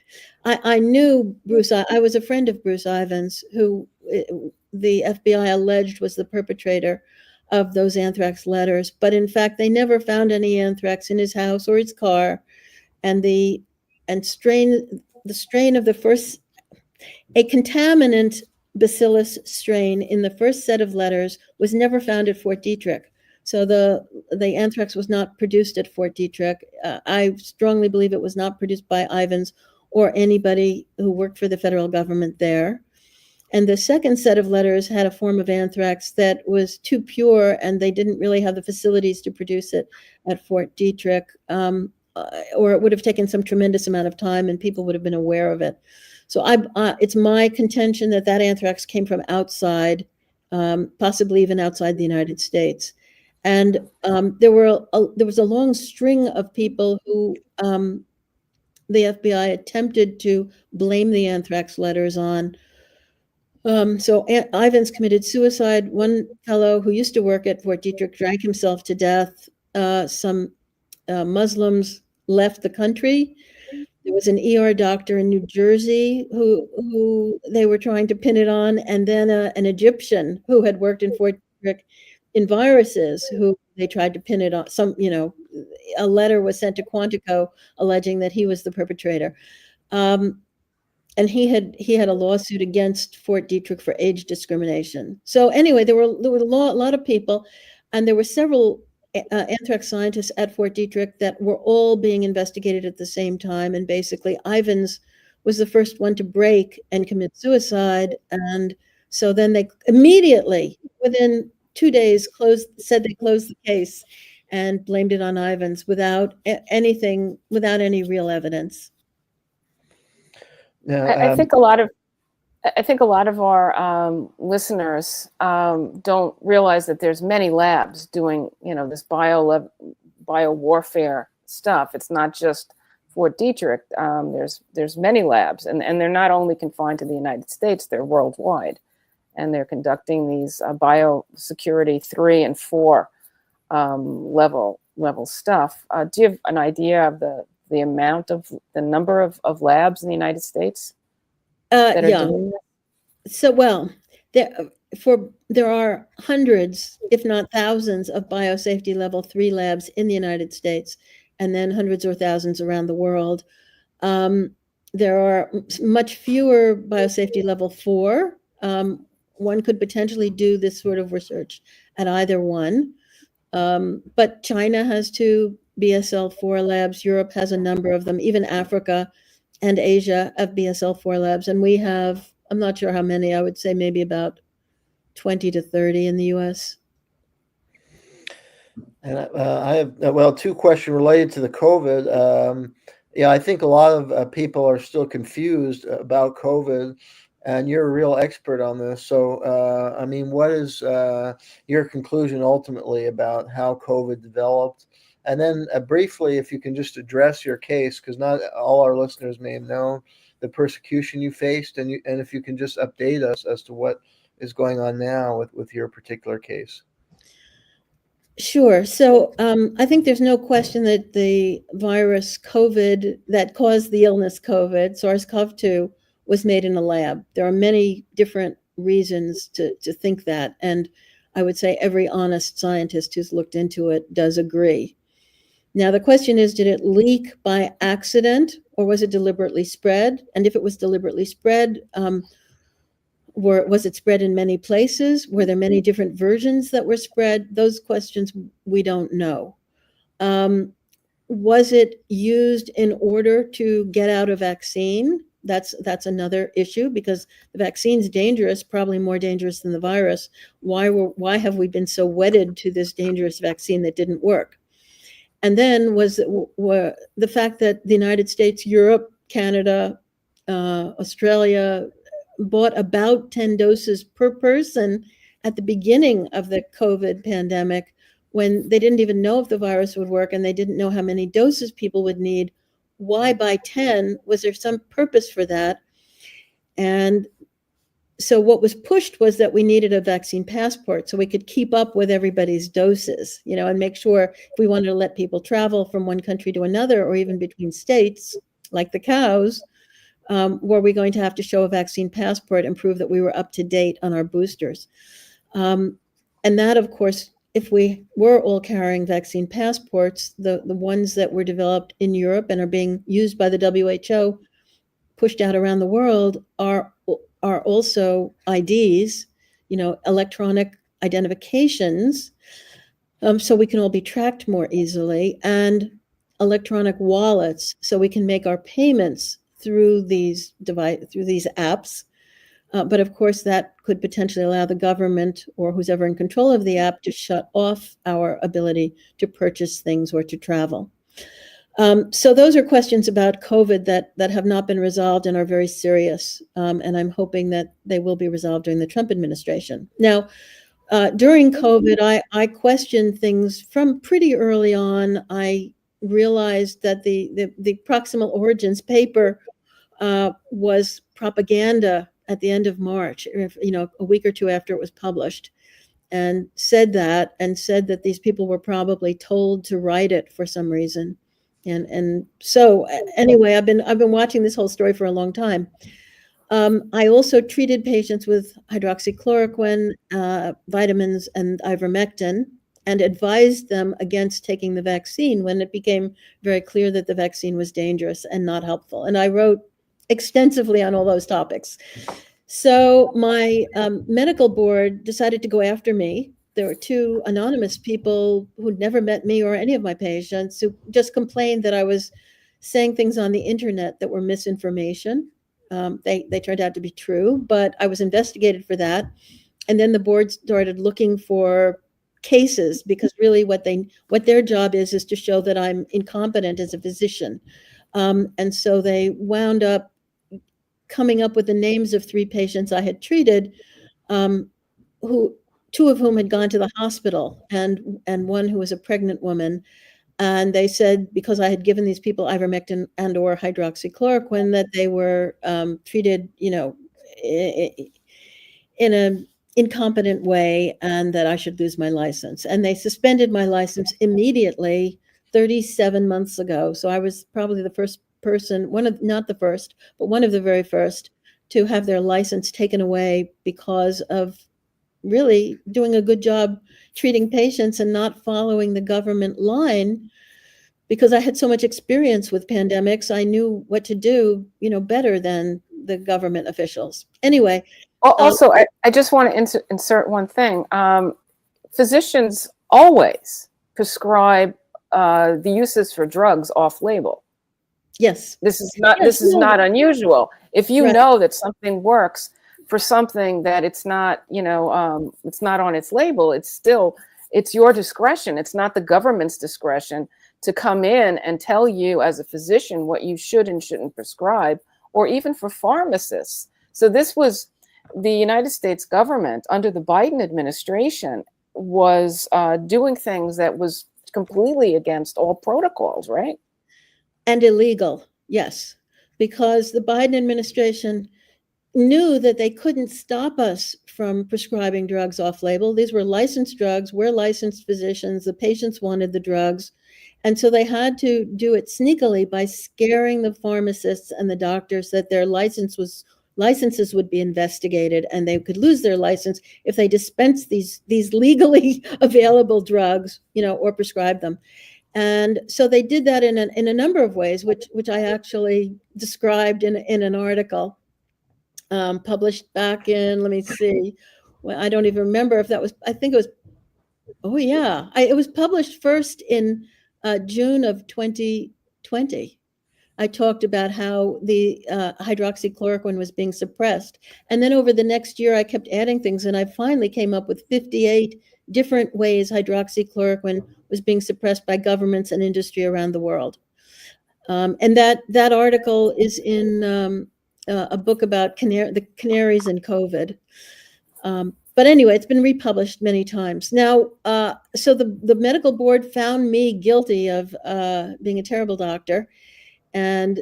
I knew Bruce. I was a friend of Bruce Ivins, who the FBI alleged was the perpetrator of those anthrax letters. But in fact, they never found any anthrax in his house or his car. And the strain of the first, a contaminant bacillus strain in the first set of letters was never found at Fort Detrick. So the anthrax was not produced at Fort Detrick. I strongly believe it was not produced by Ivins or anybody who worked for the federal government there. And the second set of letters had a form of anthrax that was too pure, and they didn't really have the facilities to produce it at Fort Detrick, or it would have taken some tremendous amount of time and people would have been aware of it. So it's my contention that anthrax came from outside, possibly even outside the United States. And there was a long string of people who the FBI attempted to blame the anthrax letters on. So Ivins committed suicide. One fellow who used to work at Fort Detrick drank himself to death. Some Muslims left the country. There was an ER doctor in New Jersey who they were trying to pin it on, and then an Egyptian who had worked in Fort Detrick in viruses, who they tried to pin it on. A letter was sent to Quantico alleging that he was the perpetrator. And he had a lawsuit against Fort Detrick for age discrimination. So anyway, there were a lot of people, and there were several anthrax scientists at Fort Detrick that were all being investigated at the same time. And basically, Ivins was the first one to break and commit suicide. And so then they immediately, within 2 days, said they closed the case and blamed it on Ivins without any real evidence. I think a lot of our listeners don't realize that there's many labs doing, this biowarfare stuff. It's not just Fort Detrick. There's many labs, and they're not only confined to the United States, they're worldwide. And they're conducting these biosecurity 3 and 4 level stuff. Do you have an idea of the number of labs in the United States that are doing this? So, there are hundreds, if not thousands, of biosafety level 3 labs in the United States, and then hundreds or thousands around the world. There are much fewer biosafety level 4. One could potentially do this sort of research at either one. But China has 2 BSL-4 labs. Europe has a number of them. Even Africa and Asia have BSL-4 labs. And we have, I'm not sure how many, I would say maybe about 20 to 30 in the US. And I have, 2 questions related to the COVID. I think a lot of people are still confused about COVID, and you're a real expert on this. So, what is your conclusion ultimately about how COVID developed? And then briefly, if you can just address your case, because not all our listeners may have known the persecution you faced, and if you can just update us as to what is going on now with your particular case. Sure. So I think there's no question that the virus COVID that caused the illness COVID, SARS-CoV-2, was made in a lab. There are many different reasons to think that. And I would say every honest scientist who's looked into it does agree. Now, the question is, did it leak by accident, or was it deliberately spread? And if it was deliberately spread, was it spread in many places? Were there many different versions that were spread? Those questions we don't know. Was it used in order to get out a vaccine? That's another issue, because the vaccine's dangerous, probably more dangerous than the virus. Why have we been so wedded to this dangerous vaccine that didn't work? And then were the fact that the United States, Europe, Canada, Australia bought about 10 doses per person at the beginning of the COVID pandemic, when they didn't even know if the virus would work and they didn't know how many doses people would need. Why buy 10? Was there some purpose for that? And so what was pushed was that we needed a vaccine passport so we could keep up with everybody's doses, and make sure if we wanted to let people travel from one country to another or even between states, like the cows, were we going to have to show a vaccine passport and prove that we were up to date on our boosters. And that, of course, if we were all carrying vaccine passports, the ones that were developed in Europe and are being used by the WHO, pushed out around the world, are also IDs, electronic identifications, so we can all be tracked more easily, and electronic wallets, so we can make our payments through these apps. But of course, that could potentially allow the government or who's ever in control of the app to shut off our ability to purchase things or to travel. So those are questions about COVID that have not been resolved and are very serious. And I'm hoping that they will be resolved during the Trump administration. Now, during COVID, I questioned things from pretty early on. I realized that the proximal origins paper was propaganda at the end of March, a week or two after it was published, and said that these people were probably told to write it for some reason. And so anyway, I've been watching this whole story for a long time. I also treated patients with hydroxychloroquine, vitamins, and ivermectin, and advised them against taking the vaccine when it became very clear that the vaccine was dangerous and not helpful. And I wrote extensively on all those topics. So my medical board decided to go after me. There were two anonymous people who'd never met me or any of my patients who just complained that I was saying things on the internet that were misinformation. They turned out to be true, but I was investigated for that. And then the board started looking for cases, because really what their job is to show that I'm incompetent as a physician. And so they wound up coming up with the names of 3 patients I had treated, who 2 of whom had gone to the hospital, and one who was a pregnant woman. And they said, because I had given these people ivermectin and or hydroxychloroquine, that they were treated, in an incompetent way, and that I should lose my license. And they suspended my license immediately 37 months ago. So I was probably the first person, not the first, but one of the very first to have their license taken away because of really doing a good job treating patients and not following the government line. Because I had so much experience with pandemics, I knew what to do, better than the government officials. Anyway. Also, I just want to insert one thing. Physicians always prescribe the uses for drugs off-label. Yes. This is not unusual. If you know that something works for something that it's not, it's not on its label, it's your discretion. It's not the government's discretion to come in and tell you as a physician what you should and shouldn't prescribe, or even for pharmacists. So this was the United States government under the Biden administration was doing things that was completely against all protocols, right? And illegal, yes, because the Biden administration knew that they couldn't stop us from prescribing drugs off-label. These were licensed drugs. We're licensed physicians. The patients wanted the drugs. And so they had to do it sneakily by scaring the pharmacists and the doctors that their licenses would be investigated and they could lose their license if they dispensed these legally available drugs, or prescribed them. And so they did that in a number of ways, which I actually described in an article published back in, let me see, well, I don't even remember if that was, I think it was, it was published first in June of 2020. I talked about how the hydroxychloroquine was being suppressed. And then over the next year, I kept adding things, and I finally came up with 58 different ways hydroxychloroquine was being suppressed by governments and industry around the world. And that article is in a book about the canaries and COVID. But anyway, it's been republished many times. Now, so the medical board found me guilty of being a terrible doctor. And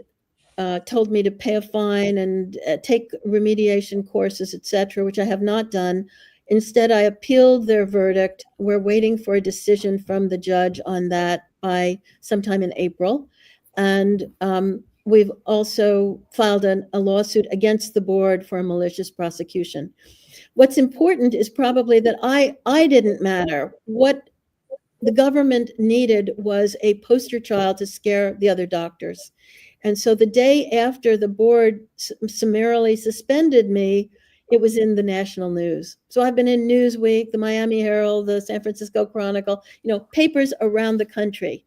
told me to pay a fine and take remediation courses, etc., which I have not done. Instead, I appealed their verdict. We're waiting for a decision from the judge on that by sometime in April. And we've also filed a lawsuit against the board for a malicious prosecution. What's important is probably that I didn't matter. What the government needed was a poster child to scare the other doctors. And so the day after the board summarily suspended me, it was in the national news. So I've been in Newsweek, the Miami Herald, the San Francisco Chronicle, papers around the country.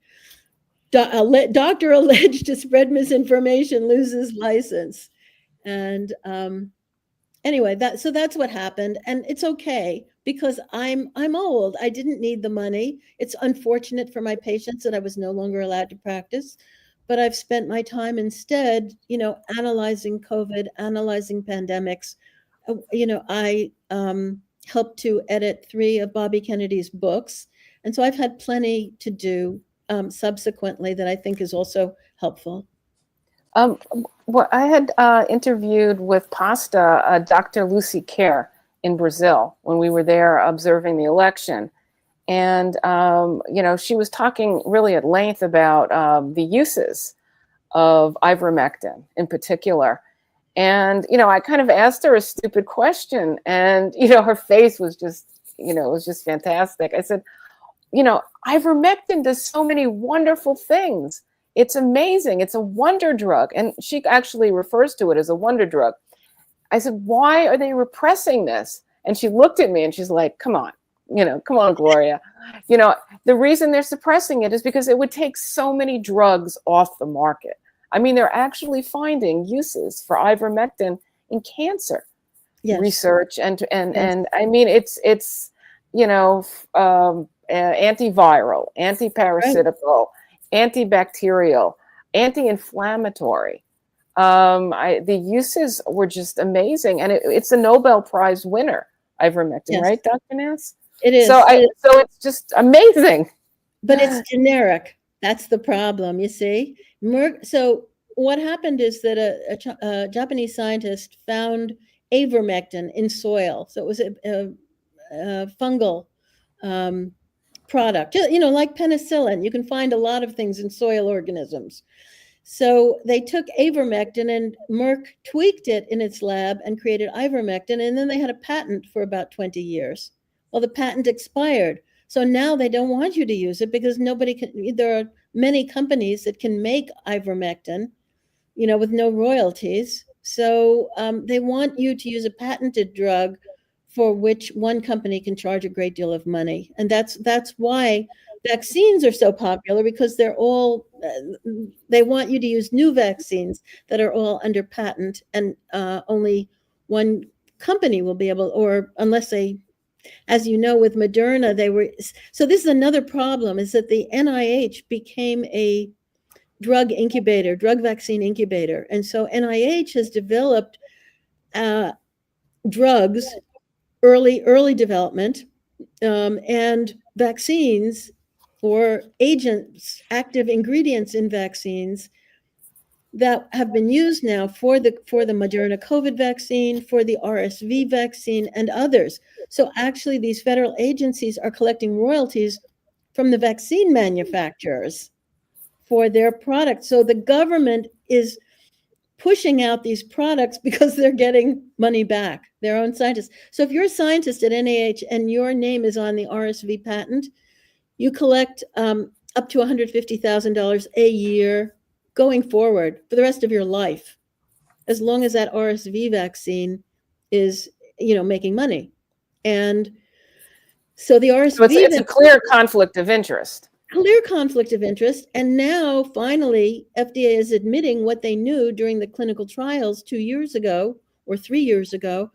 Doctor alleged to spread misinformation, loses license. And anyway, that's what happened. And it's okay because I'm old. I didn't need the money. It's unfortunate for my patients that I was no longer allowed to practice. But I've spent my time instead, analyzing COVID, analyzing pandemics. I helped to edit 3 of Bobby Kennedy's books. And so I've had plenty to do subsequently that I think is also helpful. Well, I had interviewed with PASTA Dr. Lucy Kerr in Brazil when we were there observing the election. And, she was talking really at length about the uses of ivermectin in particular. And, I kind of asked her a stupid question and, her face was just, it was just fantastic. I said, ivermectin does so many wonderful things. It's amazing. It's a wonder drug. And she actually refers to it as a wonder drug. I said, why are they repressing this? And she looked at me and she's like, come on, Gloria. The reason they're suppressing it is because it would take so many drugs off the market. I mean, they're actually finding uses for ivermectin in cancer research. And I mean, it's antiviral, antiparasitical, antibacterial, anti-inflammatory. The uses were just amazing. And it's a Nobel Prize winner, ivermectin, right, Dr. Nass? It is. So it's just amazing. But it's generic. That's the problem, you see. So what happened is that a Japanese scientist found ivermectin in soil. So it was a fungal product, like penicillin. You can find a lot of things in soil organisms. So they took ivermectin and Merck tweaked it in its lab and created ivermectin. And then they had a patent for about 20 years. Well, the patent expired. So now they don't want you to use it because there are many companies that can make ivermectin, with no royalties. So they want you to use a patented drug for which one company can charge a great deal of money. And that's why vaccines are so popular, because they want you to use new vaccines that are all under patent, and only one company will be able, or unless they, as you know, with Moderna, so this is another problem, is that the NIH became a drug vaccine incubator. And so NIH has developed drugs, early development, and vaccines or agents, active ingredients in vaccines that have been used now for the Moderna COVID vaccine, for the RSV vaccine, and others. So actually, these federal agencies are collecting royalties from the vaccine manufacturers for their products. So the government is pushing out these products because they're getting money back, their own scientists. So if you're a scientist at NIH and your name is on the RSV patent, you collect up to $150,000 a year going forward for the rest of your life, as long as that RSV vaccine is, making money. And so the RSV, so it's a clear conflict of interest. Clear conflict of interest. And now, finally, FDA is admitting what they knew during the clinical trials 2 years ago or 3 years ago,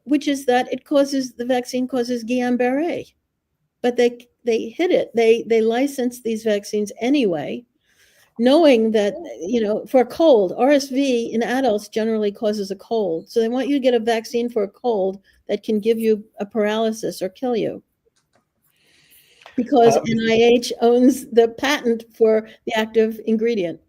which is that the vaccine causes Guillain-Barré. But they hid it. They licensed these vaccines anyway, knowing that, for a cold, RSV in adults generally causes a cold. So they want you to get a vaccine for a cold that can give you a paralysis or kill you, because NIH owns the patent for the active ingredient.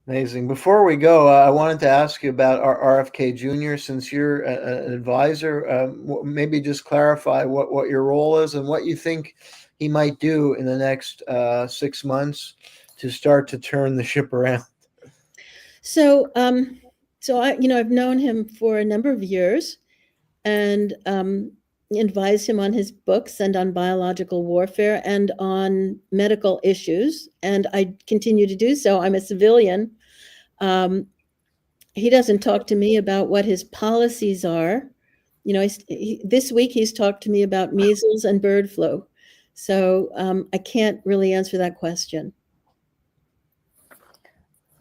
Amazing. Before we go, I wanted to ask you about our RFK Jr. Since you're an advisor, maybe just clarify what your role is and what you think he might do in the next 6 months to start to turn the ship around. So, I've known him for a number of years, and advised him on his books and on biological warfare and on medical issues, and I continue to do so. I'm a civilian. He doesn't talk to me about what his policies are. This week he's talked to me about measles and bird flu. So I can't really answer that question.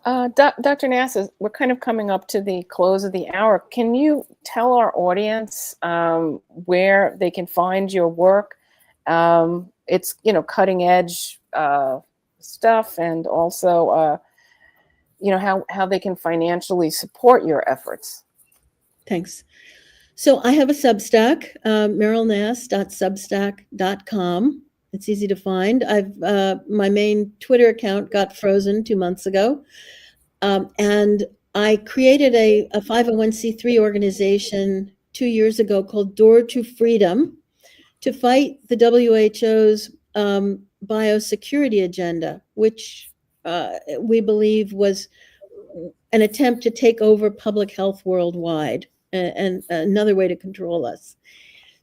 Dr. Nass, we're kind of coming up to the close of the hour. Can you tell our audience where they can find your work? It's, cutting edge stuff, and also, how they can financially support your efforts. Thanks. So I have a Substack, merylnass.substack.com. It's easy to find. My main Twitter account got frozen 2 months ago. And I created a 501c3 organization 2 years ago called Door to Freedom to fight the WHO's biosecurity agenda, which we believe was an attempt to take over public health worldwide and another way to control us.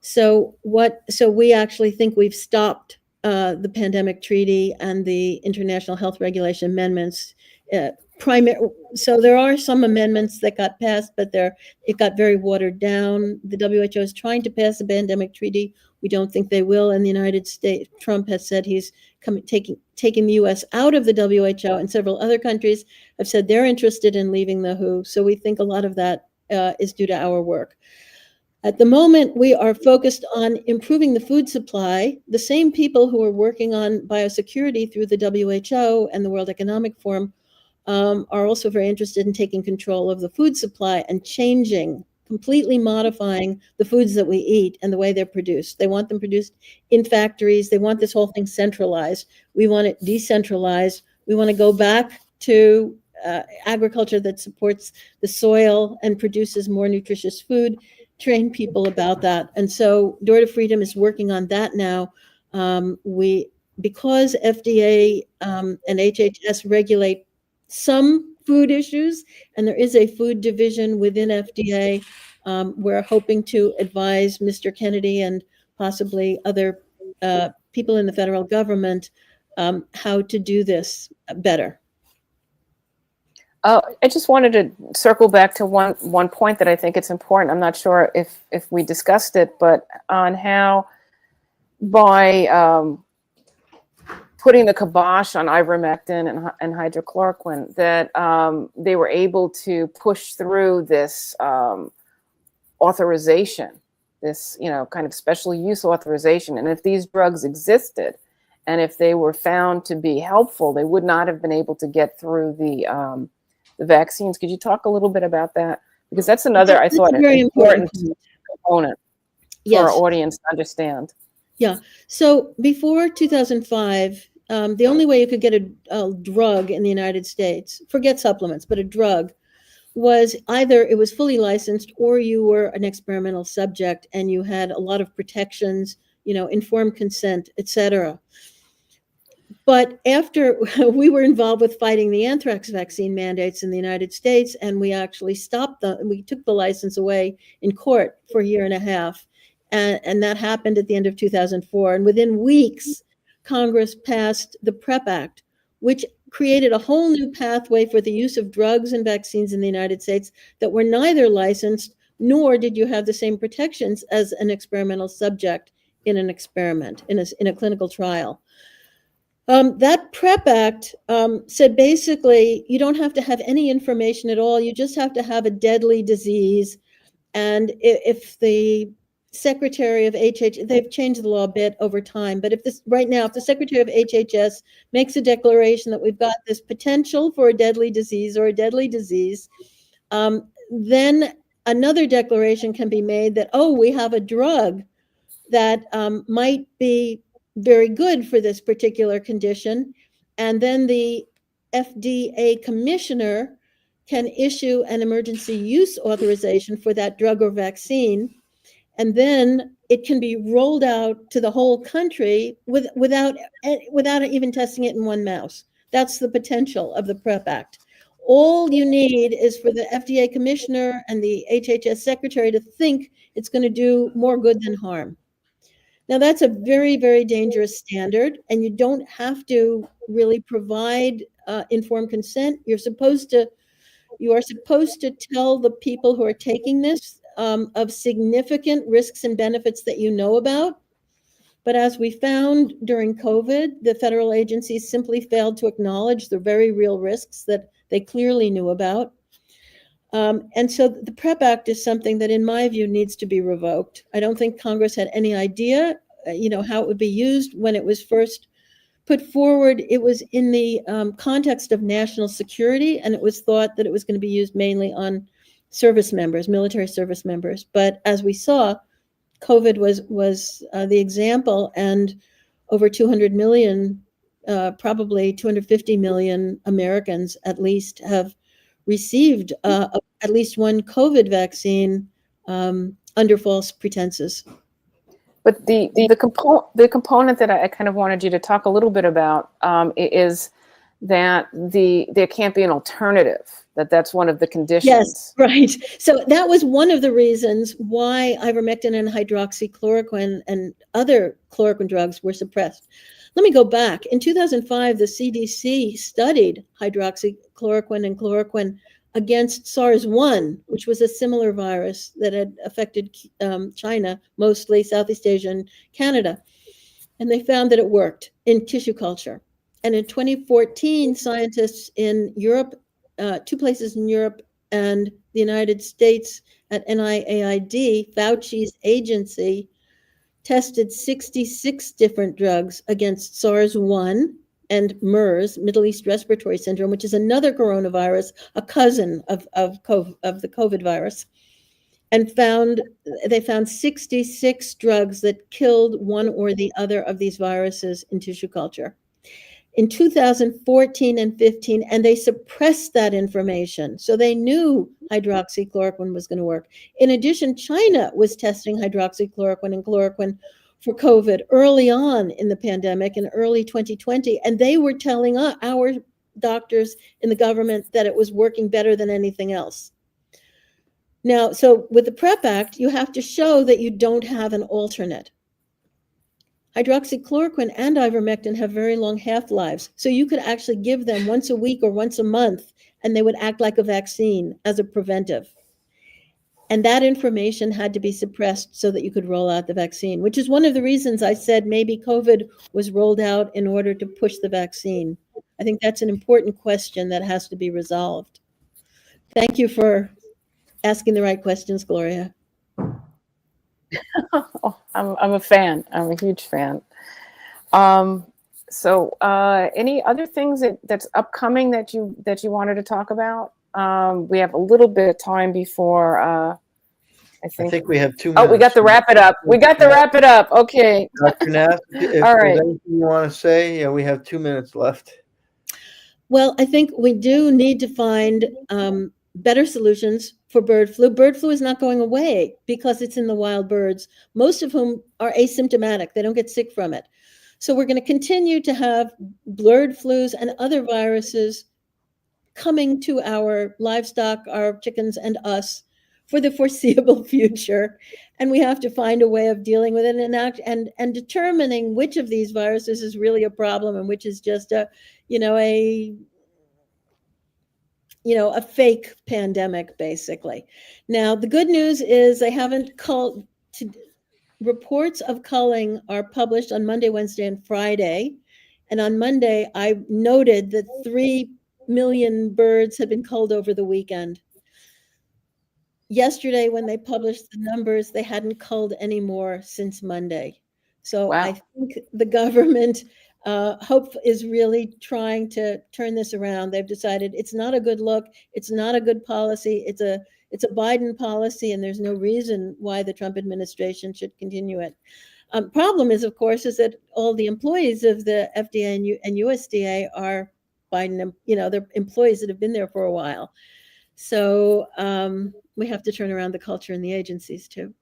So we actually think we've stopped the pandemic treaty and the international health regulation amendments. So there are some amendments that got passed, but it got very watered down. The WHO is trying to pass a pandemic treaty. We don't think they will. In the United States, Trump has said he's taking the U.S. out of the WHO, and several other countries have said they're interested in leaving the WHO. So we think a lot of that is due to our work. At the moment, we are focused on improving the food supply. The same people who are working on biosecurity through the WHO and the World Economic Forum are also very interested in taking control of the food supply and completely modifying the foods that we eat and the way they're produced. They want them produced in factories. They want this whole thing centralized. We want it decentralized. We want to go back to agriculture that supports the soil and produces more nutritious food, train people about that. And so Door to Freedom is working on that now. Because FDA and HHS regulate some food issues, and there is a food division within FDA, we're hoping to advise Mr. Kennedy and possibly other people in the federal government how to do this better. I just wanted to circle back to one point that I think it's important. I'm not sure if we discussed it, but on how by putting the kibosh on ivermectin and hydrochloroquine, that they were able to push through this authorization, this kind of special use authorization. And if these drugs existed, and if they were found to be helpful, they would not have been able to get through the vaccines. Could you talk a little bit about that? Because that's another, I thought, very important component for our audience to understand. Yeah. So before 2005, the only way you could get a drug in the United States, forget supplements, but a drug, was either it was fully licensed or you were an experimental subject and you had a lot of protections, informed consent, etc. But after we were involved with fighting the anthrax vaccine mandates in the United States, and we actually we took the license away in court for a year and a half. And that happened at the end of 2004. And within weeks, Congress passed the PrEP Act, which created a whole new pathway for the use of drugs and vaccines in the United States that were neither licensed, nor did you have the same protections as an experimental subject in an experiment, in a clinical trial. That PrEP Act said basically you don't have to have any information at all. You just have to have a deadly disease. And if the Secretary of HHS, they've changed the law a bit over time, but if the Secretary of HHS makes a declaration that we've got this potential for a deadly disease or a deadly disease, then another declaration can be made that, we have a drug that might be very good for this particular condition. And then the FDA commissioner can issue an emergency use authorization for that drug or vaccine, and then it can be rolled out to the whole country without even testing it in one mouse. That's the potential of the PrEP Act. All you need is for the FDA commissioner and the HHS secretary to think it's going to do more good than harm. Now, that's a very, very dangerous standard, and you don't have to really provide informed consent. You are supposed to tell the people who are taking this of significant risks and benefits that you know about. But as we found during COVID, the federal agencies simply failed to acknowledge the very real risks that they clearly knew about. And so the PrEP Act is something that, in my view, needs to be revoked. I don't think Congress had any idea, how it would be used when it was first put forward. It was in the context of national security, and it was thought that it was going to be used mainly on service members, military service members. But as we saw, COVID was the example, and over 200 million, probably 250 million Americans at least have received at least one COVID vaccine under false pretenses. But the component that I kind of wanted you to talk a little bit about is that there can't be an alternative, that's one of the conditions. Yes, right. So that was one of the reasons why ivermectin and hydroxychloroquine and other chloroquine drugs were suppressed. Let me go back. In 2005, the CDC studied hydroxychloroquine and chloroquine against SARS-1, which was a similar virus that had affected China, mostly Southeast Asia and Canada. And they found that it worked in tissue culture. And in 2014, scientists in Europe, 2 places in Europe and the United States at NIAID, Fauci's agency, tested 66 different drugs against SARS-1 and MERS, Middle East Respiratory Syndrome, which is another coronavirus, a cousin of the COVID virus, and they found 66 drugs that killed one or the other of these viruses in tissue culture. In 2014 and 15, and they suppressed that information. So they knew hydroxychloroquine was going to work. In addition, China was testing hydroxychloroquine and chloroquine for COVID early on in the pandemic in early 2020. And they were telling our doctors in the government that it was working better than anything else. Now, so with the PrEP Act, you have to show that you don't have an alternate. Hydroxychloroquine and ivermectin have very long half-lives, so you could actually give them once a week or once a month, and they would act like a vaccine as a preventive. And that information had to be suppressed so that you could roll out the vaccine, which is one of the reasons I said maybe COVID was rolled out in order to push the vaccine. I think that's an important question that has to be resolved. Thank you for asking the right questions, Gloria. Oh, I'm a fan. I'm a huge fan. So any other things that's upcoming that you wanted to talk about? We have a little bit of time before I think we have 2 minutes. Oh, we got to wrap it up. Okay. Dr. Nass, if all right. There's anything you want to say, yeah, we have 2 minutes left. Well, I think we do need to find better solutions for bird flu. Bird flu is not going away because it's in the wild birds, most of whom are asymptomatic. They don't get sick from it. So we're going to continue to have bird flus and other viruses coming to our livestock, our chickens and us for the foreseeable future. And we have to find a way of dealing with it and determining which of these viruses is really a problem and which is just a fake pandemic, basically. Now, the good news is they haven't culled. Reports of culling are published on Monday, Wednesday, and Friday. And on Monday, I noted that 3 million birds had been culled over the weekend. Yesterday, when they published the numbers, they hadn't culled any more since Monday. So wow. I think the government Hope is really trying to turn this around. They've decided it's not a good look. It's not a good policy. It's a Biden policy, and there's no reason why the Trump administration should continue it. Problem is, of course, is that all the employees of the FDA and USDA are by, their employees that have been there for a while. So we have to turn around the culture in the agencies too.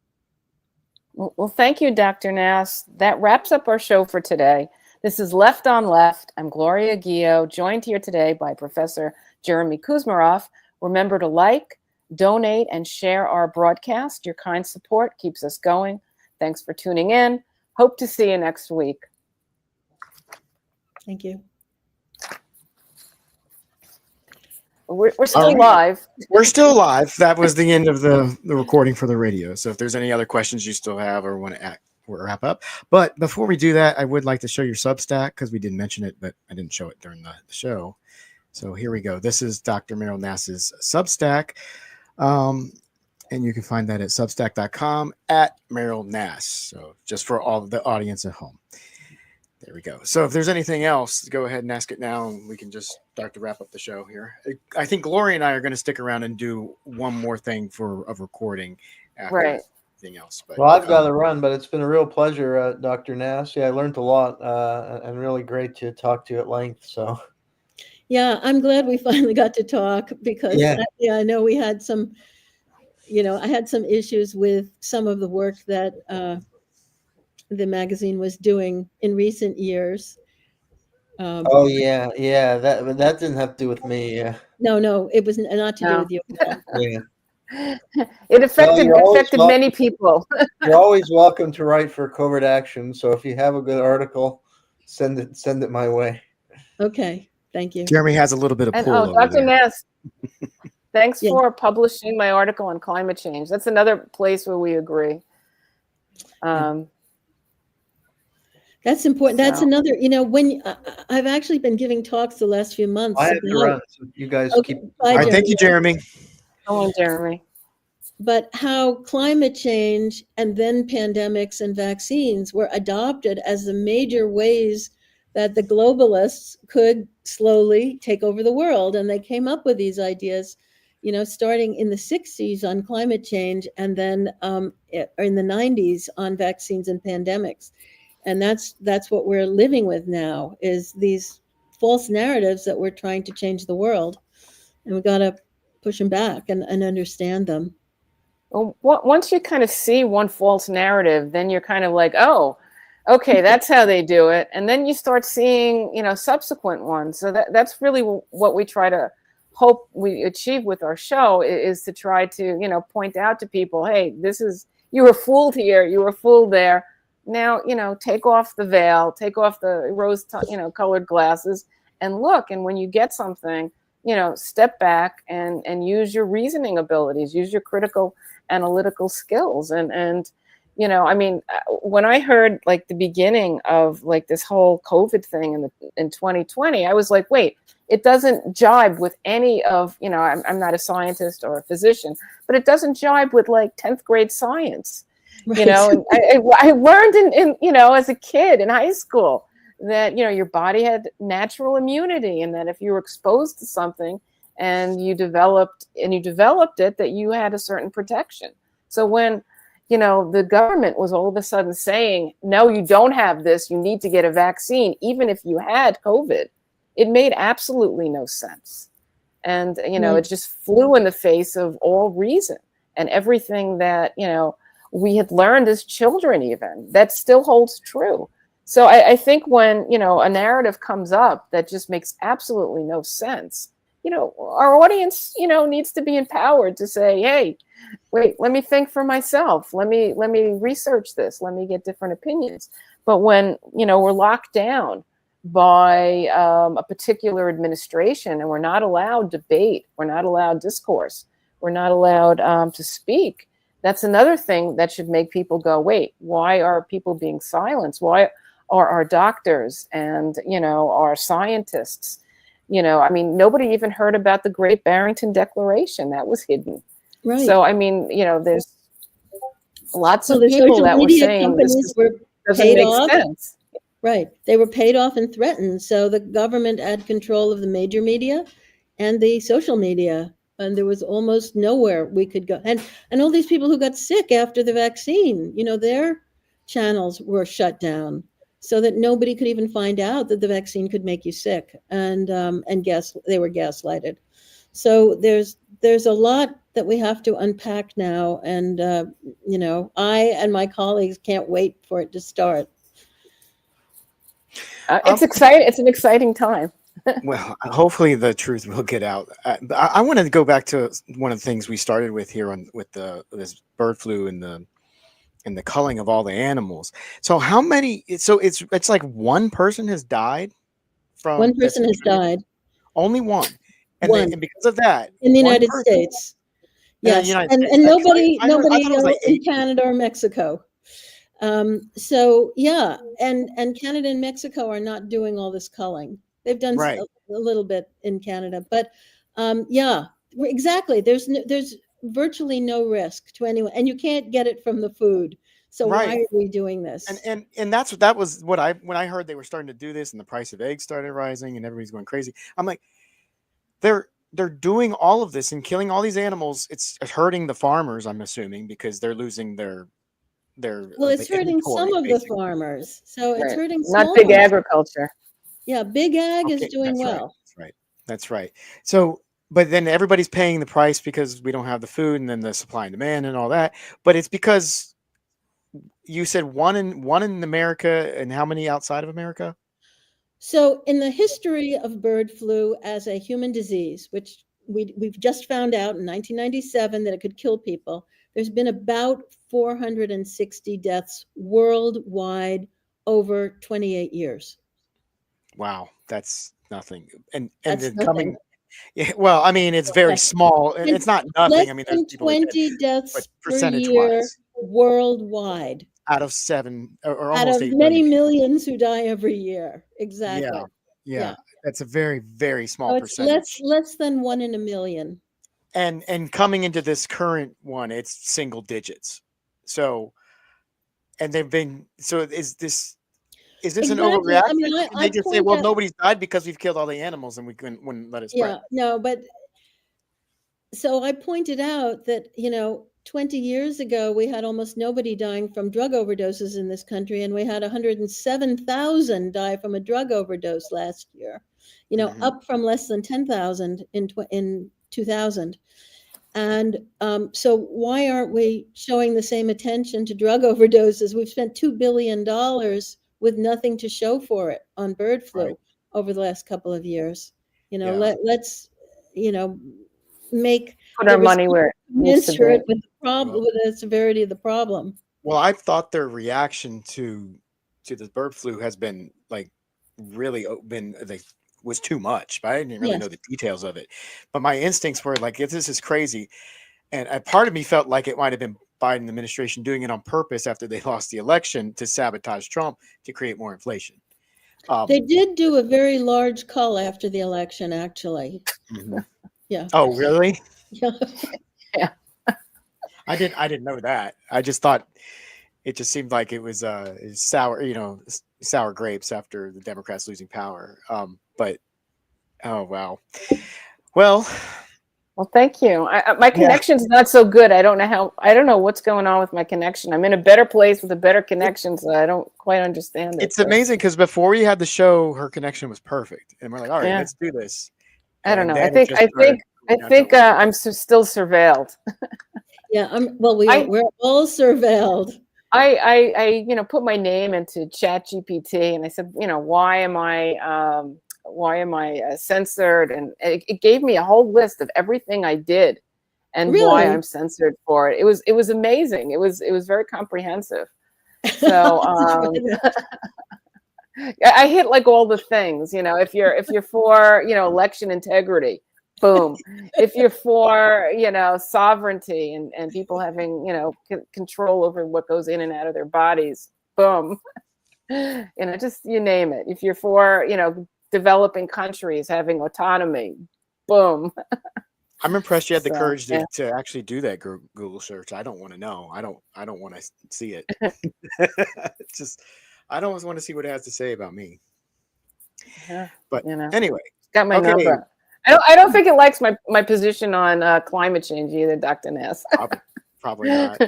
Well, thank you, Dr. Nass. That wraps up our show for today. This is Left on Left. I'm Gloria Guillo, joined here today by Professor Jeremy Kuzmarov. Remember to like, donate, and share our broadcast. Your kind support keeps us going. Thanks for tuning in. Hope to see you next week. Thank you. We're still live. We're still live. That was the end of the recording for the radio. So if there's any other questions you still have or want to wrap up. But before we do that, I would like to show your Substack because we didn't mention it, but I didn't show it during the show. So here we go. This is Dr. Meryl Nass's Substack. And you can find that at substack.com @Meryl Nass. So just for all of the audience at home. There we go. So if there's anything else, go ahead and ask it now, and we can just start to wrap up the show here. I think Gloria and I are going to stick around and do one more thing for a recording after everything else. But, well, I've got to run, but it's been a real pleasure, Dr. Nass. Yeah, I learned a lot and really great to talk to you at length. So, yeah, I'm glad we finally got to talk because I know we had some, I had some issues with some of the work that the magazine was doing in recent years. That didn't have to do with me. Yeah. No, it was not to do with you. Yeah. It affected many people. You're always welcome to write for Covert Action. So if you have a good article, send it my way. Okay, thank you. Jeremy has a little bit of pull over Dr. there. Nass, thanks for publishing my article on climate change. That's another place where we agree. That's important. That's another, when I've actually been giving talks the last few months. I have to run. So you guys keep. All right, thank you, Jeremy. Oh, Jeremy. But how climate change and then pandemics and vaccines were adopted as the major ways that the globalists could slowly take over the world. And they came up with these ideas, starting in the 60s on climate change and then in the 90s on vaccines and pandemics. And that's what we're living with now is these false narratives that we're trying to change the world. And we've got to push them back and understand them. Well, once you kind of see one false narrative, then you're kind of like, oh, okay, that's how they do it. And then you start seeing, subsequent ones. So that's really what we try to hope we achieve with our show is to try to, point out to people, hey, you were fooled here, you were fooled there. Now, take off the veil, take off the rose, colored glasses and look. And when you get something, step back and use your reasoning abilities, use your critical analytical skills. And when I heard like the beginning of like this whole COVID thing in 2020, I was like, wait, it doesn't jibe with any of, I'm not a scientist or a physician, but it doesn't jibe with like 10th grade science. Right. And I learned in as a kid in high school that, your body had natural immunity and that if you were exposed to something and you developed it, that you had a certain protection. So when, the government was all of a sudden saying, no, you don't have this, you need to get a vaccine, even if you had COVID, it made absolutely no sense. And, it just flew in the face of all reason and everything that, we had learned as children even, that still holds true. So I think when, a narrative comes up that just makes absolutely no sense, our audience, needs to be empowered to say, hey, wait, let me think for myself. Let me research this. Let me get different opinions. But when, we're locked down by a particular administration and we're not allowed debate, we're not allowed discourse, we're not allowed to speak, that's another thing that should make people go, wait, why are people being silenced? Why are our doctors and, our scientists, nobody even heard about the Great Barrington Declaration that was hidden. Right. So, there's lots of people that were saying this doesn't make sense. Right. They were paid off and threatened. So the government had control of the major media and the social media. And there was almost nowhere we could go. And all these people who got sick after the vaccine, their channels were shut down. so that nobody could even find out that the vaccine could make you sick, and they were gaslighted. So there's a lot that we have to unpack now, and I and my colleagues can't wait for it to start. It's exciting. It's an exciting time. Well, hopefully the truth will get out. I wanted to go back to one of the things we started with here with this bird flu and the culling of all the animals. So how many? So it's like one person has died from. One person has died. Only one. One. And because of that, in the United States. Yes, and nobody in Canada or Mexico. So yeah, and Canada and Mexico are not doing all this culling. They've done a little bit in Canada, but yeah, exactly. There's virtually no risk to anyone, and you can't get it from the food. So why are we doing this? And that was what when I heard they were starting to do this, and the price of eggs started rising, and everybody's going crazy. I'm like, they're doing all of this and killing all these animals. It's hurting the farmers, I'm assuming, because they're losing their. Well, it's hurting some of the farmers, so it's hurting not big agriculture. Yeah, big ag is doing well. That's right. So, but then everybody's paying the price because we don't have the food, and then the supply and demand and all that. But it's because you said one in America, and how many outside of America? So, in the history of bird flu as a human disease, which we've just found out in 1997 that it could kill people, there's been about 460 deaths worldwide over 28 years. Wow, that's nothing. And that's then nothing. Coming, yeah, well, I mean, it's very small, and it's not nothing. I mean, there's 20 deaths per year worldwide out of 7 or out almost of 8 many million. millions who die every year. Exactly. Yeah. That's a very, very small percentage. It's less than 1 in a million. And coming into this current one, it's single digits. So, and they've been. So is this an overreaction? I mean, they just say, well, nobody's died because we've killed all the animals and we wouldn't let it spread. Yeah, no, but so I pointed out that 20 years ago we had almost nobody dying from drug overdoses in this country, and we had 107,000 die from a drug overdose last year. Up from less than 10,000 in 2000. And so why aren't we showing the same attention to drug overdoses? We've spent $2 billion with nothing to show for it on bird flu over the last couple of years. Let's make put our money where it needs to be. With the problem, with the severity of the problem. Well, I thought their reaction to the bird flu has been was too much, but I didn't really know the details of it. But my instincts were like, this is crazy. And a part of me felt like it might have been Biden administration doing it on purpose after they lost the election to sabotage Trump to create more inflation. They did do a very large cull after the election, actually. Mm-hmm. Yeah. Oh, really? Yeah. Yeah. I didn't know that. I just thought it just seemed like it was sour grapes after the Democrats losing power. But oh wow. Well, thank you. My connection's not so good. I don't know what's going on with my connection. I'm in a better place with a better connection, so I don't quite understand it. It's amazing because before we had the show, her connection was perfect, and we're like, all right, let's do this. I don't know. I think I'm still surveilled. Yeah. We're all surveilled. I put my name into ChatGPT, and I said, why am I censored? And it gave me a whole list of everything I did and why I'm censored for it. It was amazing. It was very comprehensive. So I hit like all the things, if you're for, election integrity, boom. If you're for, sovereignty and people having, control over what goes in and out of their bodies, boom. Just you name it. If you're for, developing countries having autonomy, boom. I'm impressed you had the courage to actually do that Google search. I don't want to know. I don't want to see it. It's just, I don't want to see what it has to say about me. Yeah, but anyway, got my number. I don't think it likes my position on climate change either, Dr. Nass. Probably not.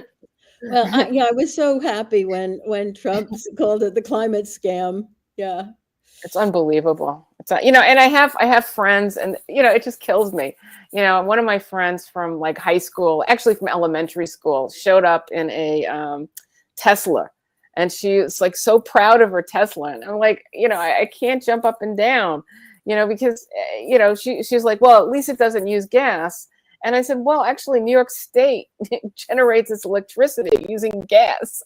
Well, I was so happy when Trump called it the climate scam. Yeah. It's unbelievable. It's and I have friends, and it just kills me. One of my friends from like high school, actually from elementary school, showed up in a Tesla, and she was like so proud of her Tesla, and I'm like, I can't jump up and down, because she's like, well, at least it doesn't use gas. And I said, well, actually, New York State generates its electricity using gas.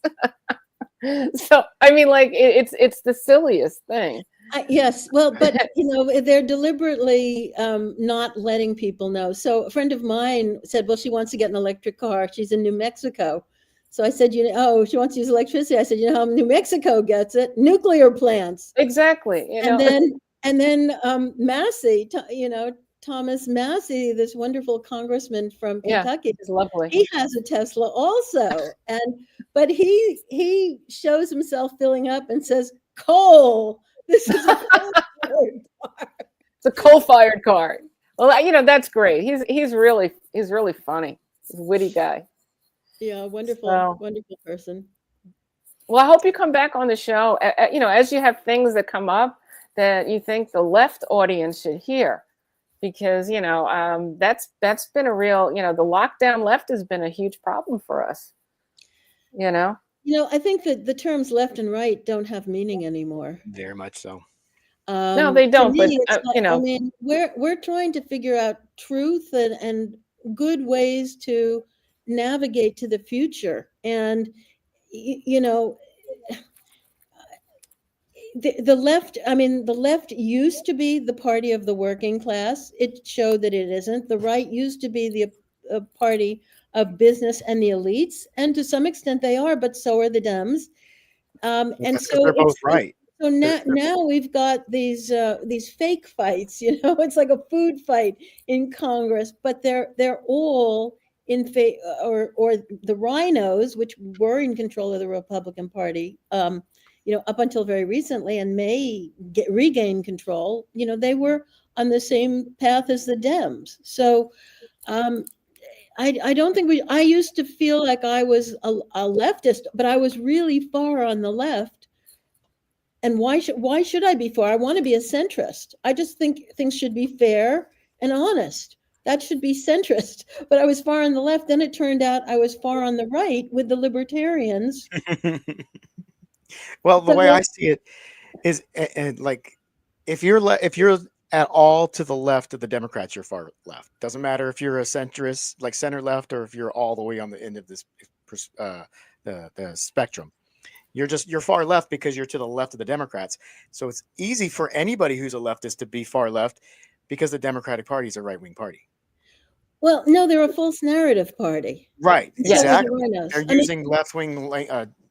So I mean, like, it's the silliest thing. Yes, well, but they're deliberately not letting people know. So a friend of mine said, well, she wants to get an electric car. She's in New Mexico. So I said, she wants to use electricity. I said, how New Mexico gets it? Nuclear plants. Exactly. And then Massey, Thomas Massey, this wonderful congressman from Kentucky, he's lovely. He has a Tesla also, but he shows himself filling up and says, "Coal. This is a coal-fired car." It's a coal-fired car. Well, that's great. He's really funny. He's a witty guy. Yeah, wonderful person. Well, I hope you come back on the show. As you have things that come up that you think the left audience should hear, because that's been a real the lockdown left has been a huge problem for us. I think that the terms left and right don't have meaning anymore. Very much so. No, they don't. Me, but I mean, we're trying to figure out truth and good ways to navigate to the future, and the left, the left used to be the party of the working class. It showed that it isn't. The right used to be the party of business and the elites, and to some extent they are, but so are the Dems. And so they're both right. So now we've got these fake fights. It's like a food fight in Congress, but they're all in favor, or the rhinos, which were in control of the Republican Party, up until very recently, and may regain control. They were on the same path as the Dems. So I don't think I used to feel like I was a leftist, but I was really far on the left. And why should I be far? I want to be a centrist. I just think things should be fair and honest. That should be centrist. But I was far on the left. Then it turned out I was far on the right with the libertarians. Well, the way I see it is, like, if you're at all to the left of the Democrats, you're far left. Doesn't matter if you're a centrist, like center left, or if you're all the way on the end of this the spectrum. You're far left because you're to the left of the Democrats. So it's easy for anybody who's a leftist to be far left because the Democratic Party is a right-wing party. Well, no, they're a false narrative party. Right. Yes. Exactly. They're using left-wing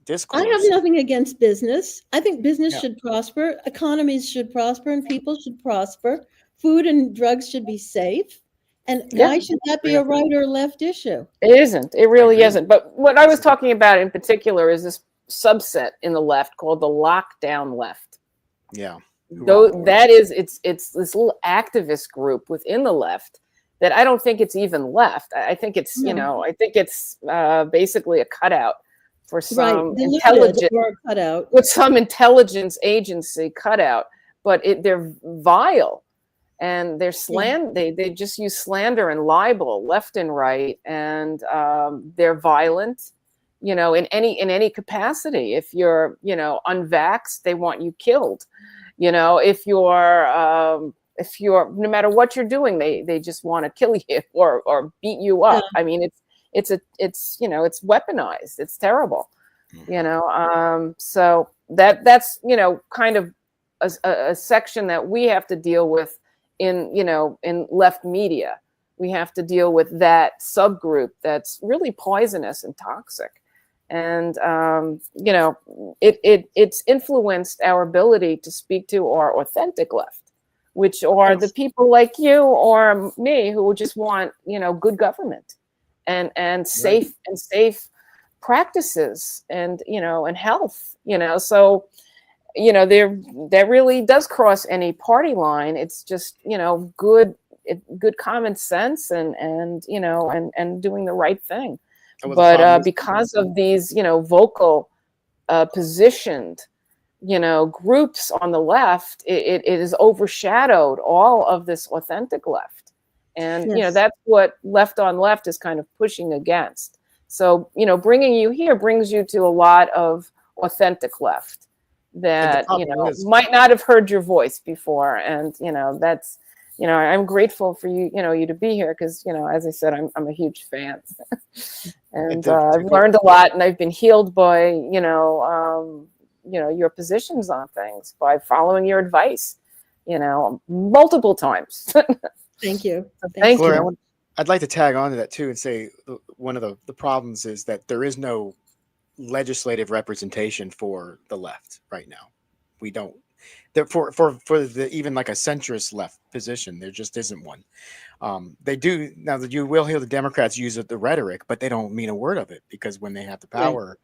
discourse. I have nothing against business. I think business should prosper. Economies should prosper, and people should prosper. Food and drugs should be safe. And why should that be a right or left issue? It isn't. It really isn't. But what I was talking about in particular is this subset in the left called the lockdown left. Yeah. Though that is it's this little activist group within the left that I don't think it's even left. I think it's I think it's basically a cutout for some intelligence agency cutout, but they're vile, and they just use slander and libel left and right, and they're violent. In any capacity. If you're, unvaxxed, they want you killed. If you're no matter what you're doing, they just want to kill you or beat you up. I mean, it's weaponized. It's terrible. So that's kind of a section that we have to deal with in left media. We have to deal with that subgroup that's really poisonous and toxic. And it's influenced our ability to speak to our authentic left, which are the people like you or me who just want good government and safe practices and and health. So that really does cross any party line. It's just good common sense and doing the right thing. That was a But fun list. because of these, vocal, positioned, groups on the left, it has overshadowed all of this authentic left. And, Yes. that's what Left on Left is kind of pushing against. So, bringing you here brings you to a lot of authentic left that, problem is- might not have heard your voice before. And, that's, I'm grateful for you, you to be here because, as I said, I'm a huge fan. And I've learned a lot, and I've been healed by, your positions on things by following your advice, multiple times. Thank you. Thank Gloria, you. I'd like to tag on to that too and say one of the problems is that there is no legislative representation for the left right now. We don't. For the even like a centrist left position, there just isn't one. They do now that you will hear the Democrats use the rhetoric, but they don't mean a word of it because when they have the power,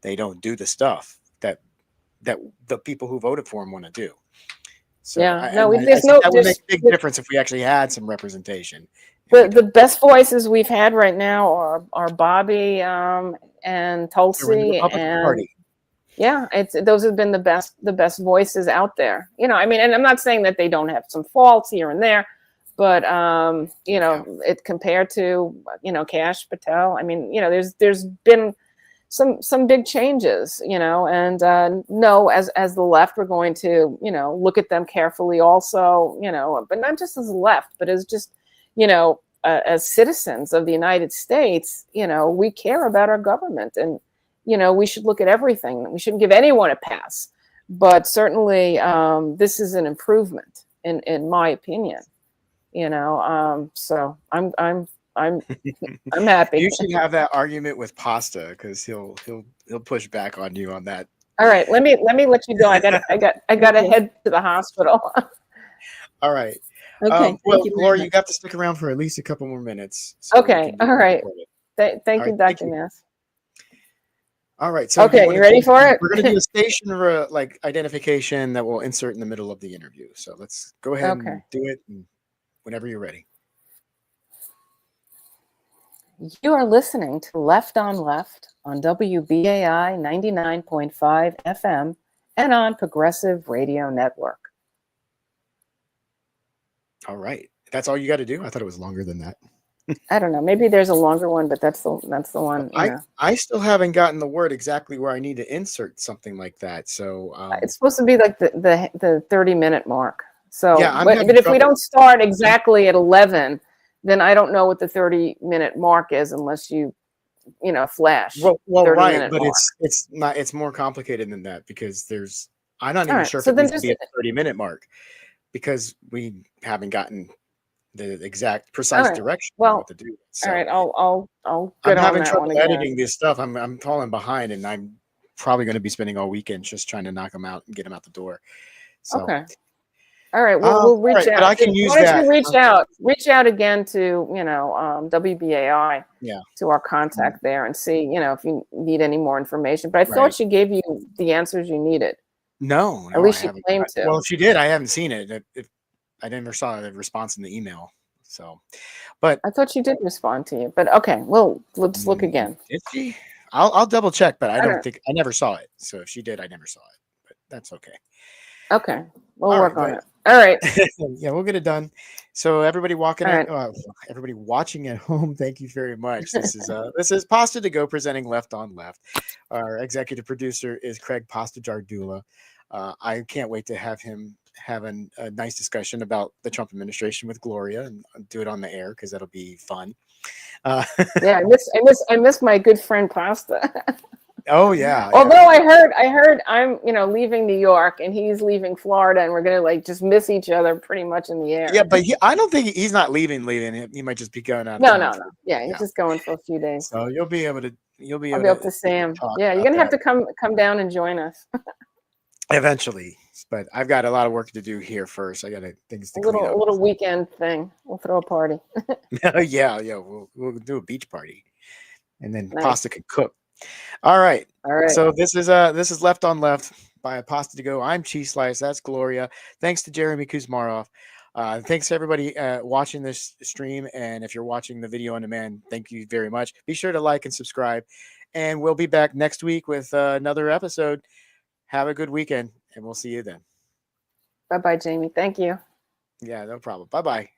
they don't do the stuff that the people who voted for them want to do. So Yeah, there's no. That would make a big difference if we actually had some representation. The best voices we've had right now are Bobby and Tulsi and yeah, those have been the best voices out there. And I'm not saying that they don't have some faults here and there, but it compared to Kash Patel. There's been some big changes, and no, as the left, we're going to look at them carefully also, but not just as the left, but as just as citizens of the United States, we care about our government and. We should look at everything. We shouldn't give anyone a pass, but certainly this is an improvement in my opinion. So I'm happy. You should have that argument with Pasta because he'll push back on you on that. All right, let me let you go. I gotta head to the hospital. All right. Okay. Well, Gloria, you got to stick around for at least a couple more minutes. So okay. All right. Thank you, Dr. Nass. All right. So okay, you ready for it? We're going to do a station identification that we'll insert in the middle of the interview. So let's go ahead and do it whenever you're ready. You are listening to Left on Left on WBAI 99.5 FM and on Progressive Radio Network. All right. That's all you got to do? I thought it was longer than that. I don't know. Maybe there's a longer one, but that's the one. I still haven't gotten the word exactly where I need to insert something like that. So it's supposed to be like the 30-minute mark. So yeah, but if we don't start exactly at 11, then I don't know what the 30-minute mark is unless you flash. Well, right, but it's more complicated than that because I'm not even sure if it needs to be a 30-minute mark because we haven't gotten the exact precise direction what to do. So, all right, I'll I'm having trouble editing this stuff. I'm falling behind, and I'm probably going to be spending all weekend just trying to knock them out and get them out the door. So, okay. All right, we'll reach out. But I can use Why don't that. you reach out again to WBAI, to our contact there, and see if you need any more information. But I thought she gave you the answers you needed. No, at least she claimed to. Well, if she did, I haven't seen it. I never saw the response in the email. So, but I thought she did respond to you. But okay, well, let's look again. Did she? I'll double check, but I don't think I never saw it. So if she did, I never saw it. But that's okay. Okay, we'll work on it. All right. Yeah, we'll get it done. So everybody everybody watching at home, thank you very much. This is Pasta to Go presenting Left on Left. Our executive producer is Craig Pasta Jardula. I can't wait to have him have a nice discussion about the Trump administration with Gloria and do it on the air because that'll be fun. Yeah, I miss my good friend Pasta. Oh yeah. Although I heard I'm leaving New York and he's leaving Florida and we're gonna just miss each other pretty much in the air. Yeah, but I don't think he's not leaving. He might just be going out. No. Yeah, he's just going for a few days. So you'll be able to see him. Yeah, you're gonna have to come down and join us. Eventually, but I've got a lot of work to do here first. I got things to clean up. A little weekend thing. We'll throw a party. yeah. We'll do a beach party, and then Pasta can cook. All right. So this is Left on Left by Pasta to Go. I'm CheeseSlice. That's Gloria. Thanks to Jeremy Kuzmarov. Thanks to everybody watching this stream. And if you're watching the video on demand, thank you very much. Be sure to like and subscribe. And we'll be back next week with another episode. Have a good weekend, and we'll see you then. Bye-bye, Jayme. Thank you. Yeah, no problem. Bye-bye.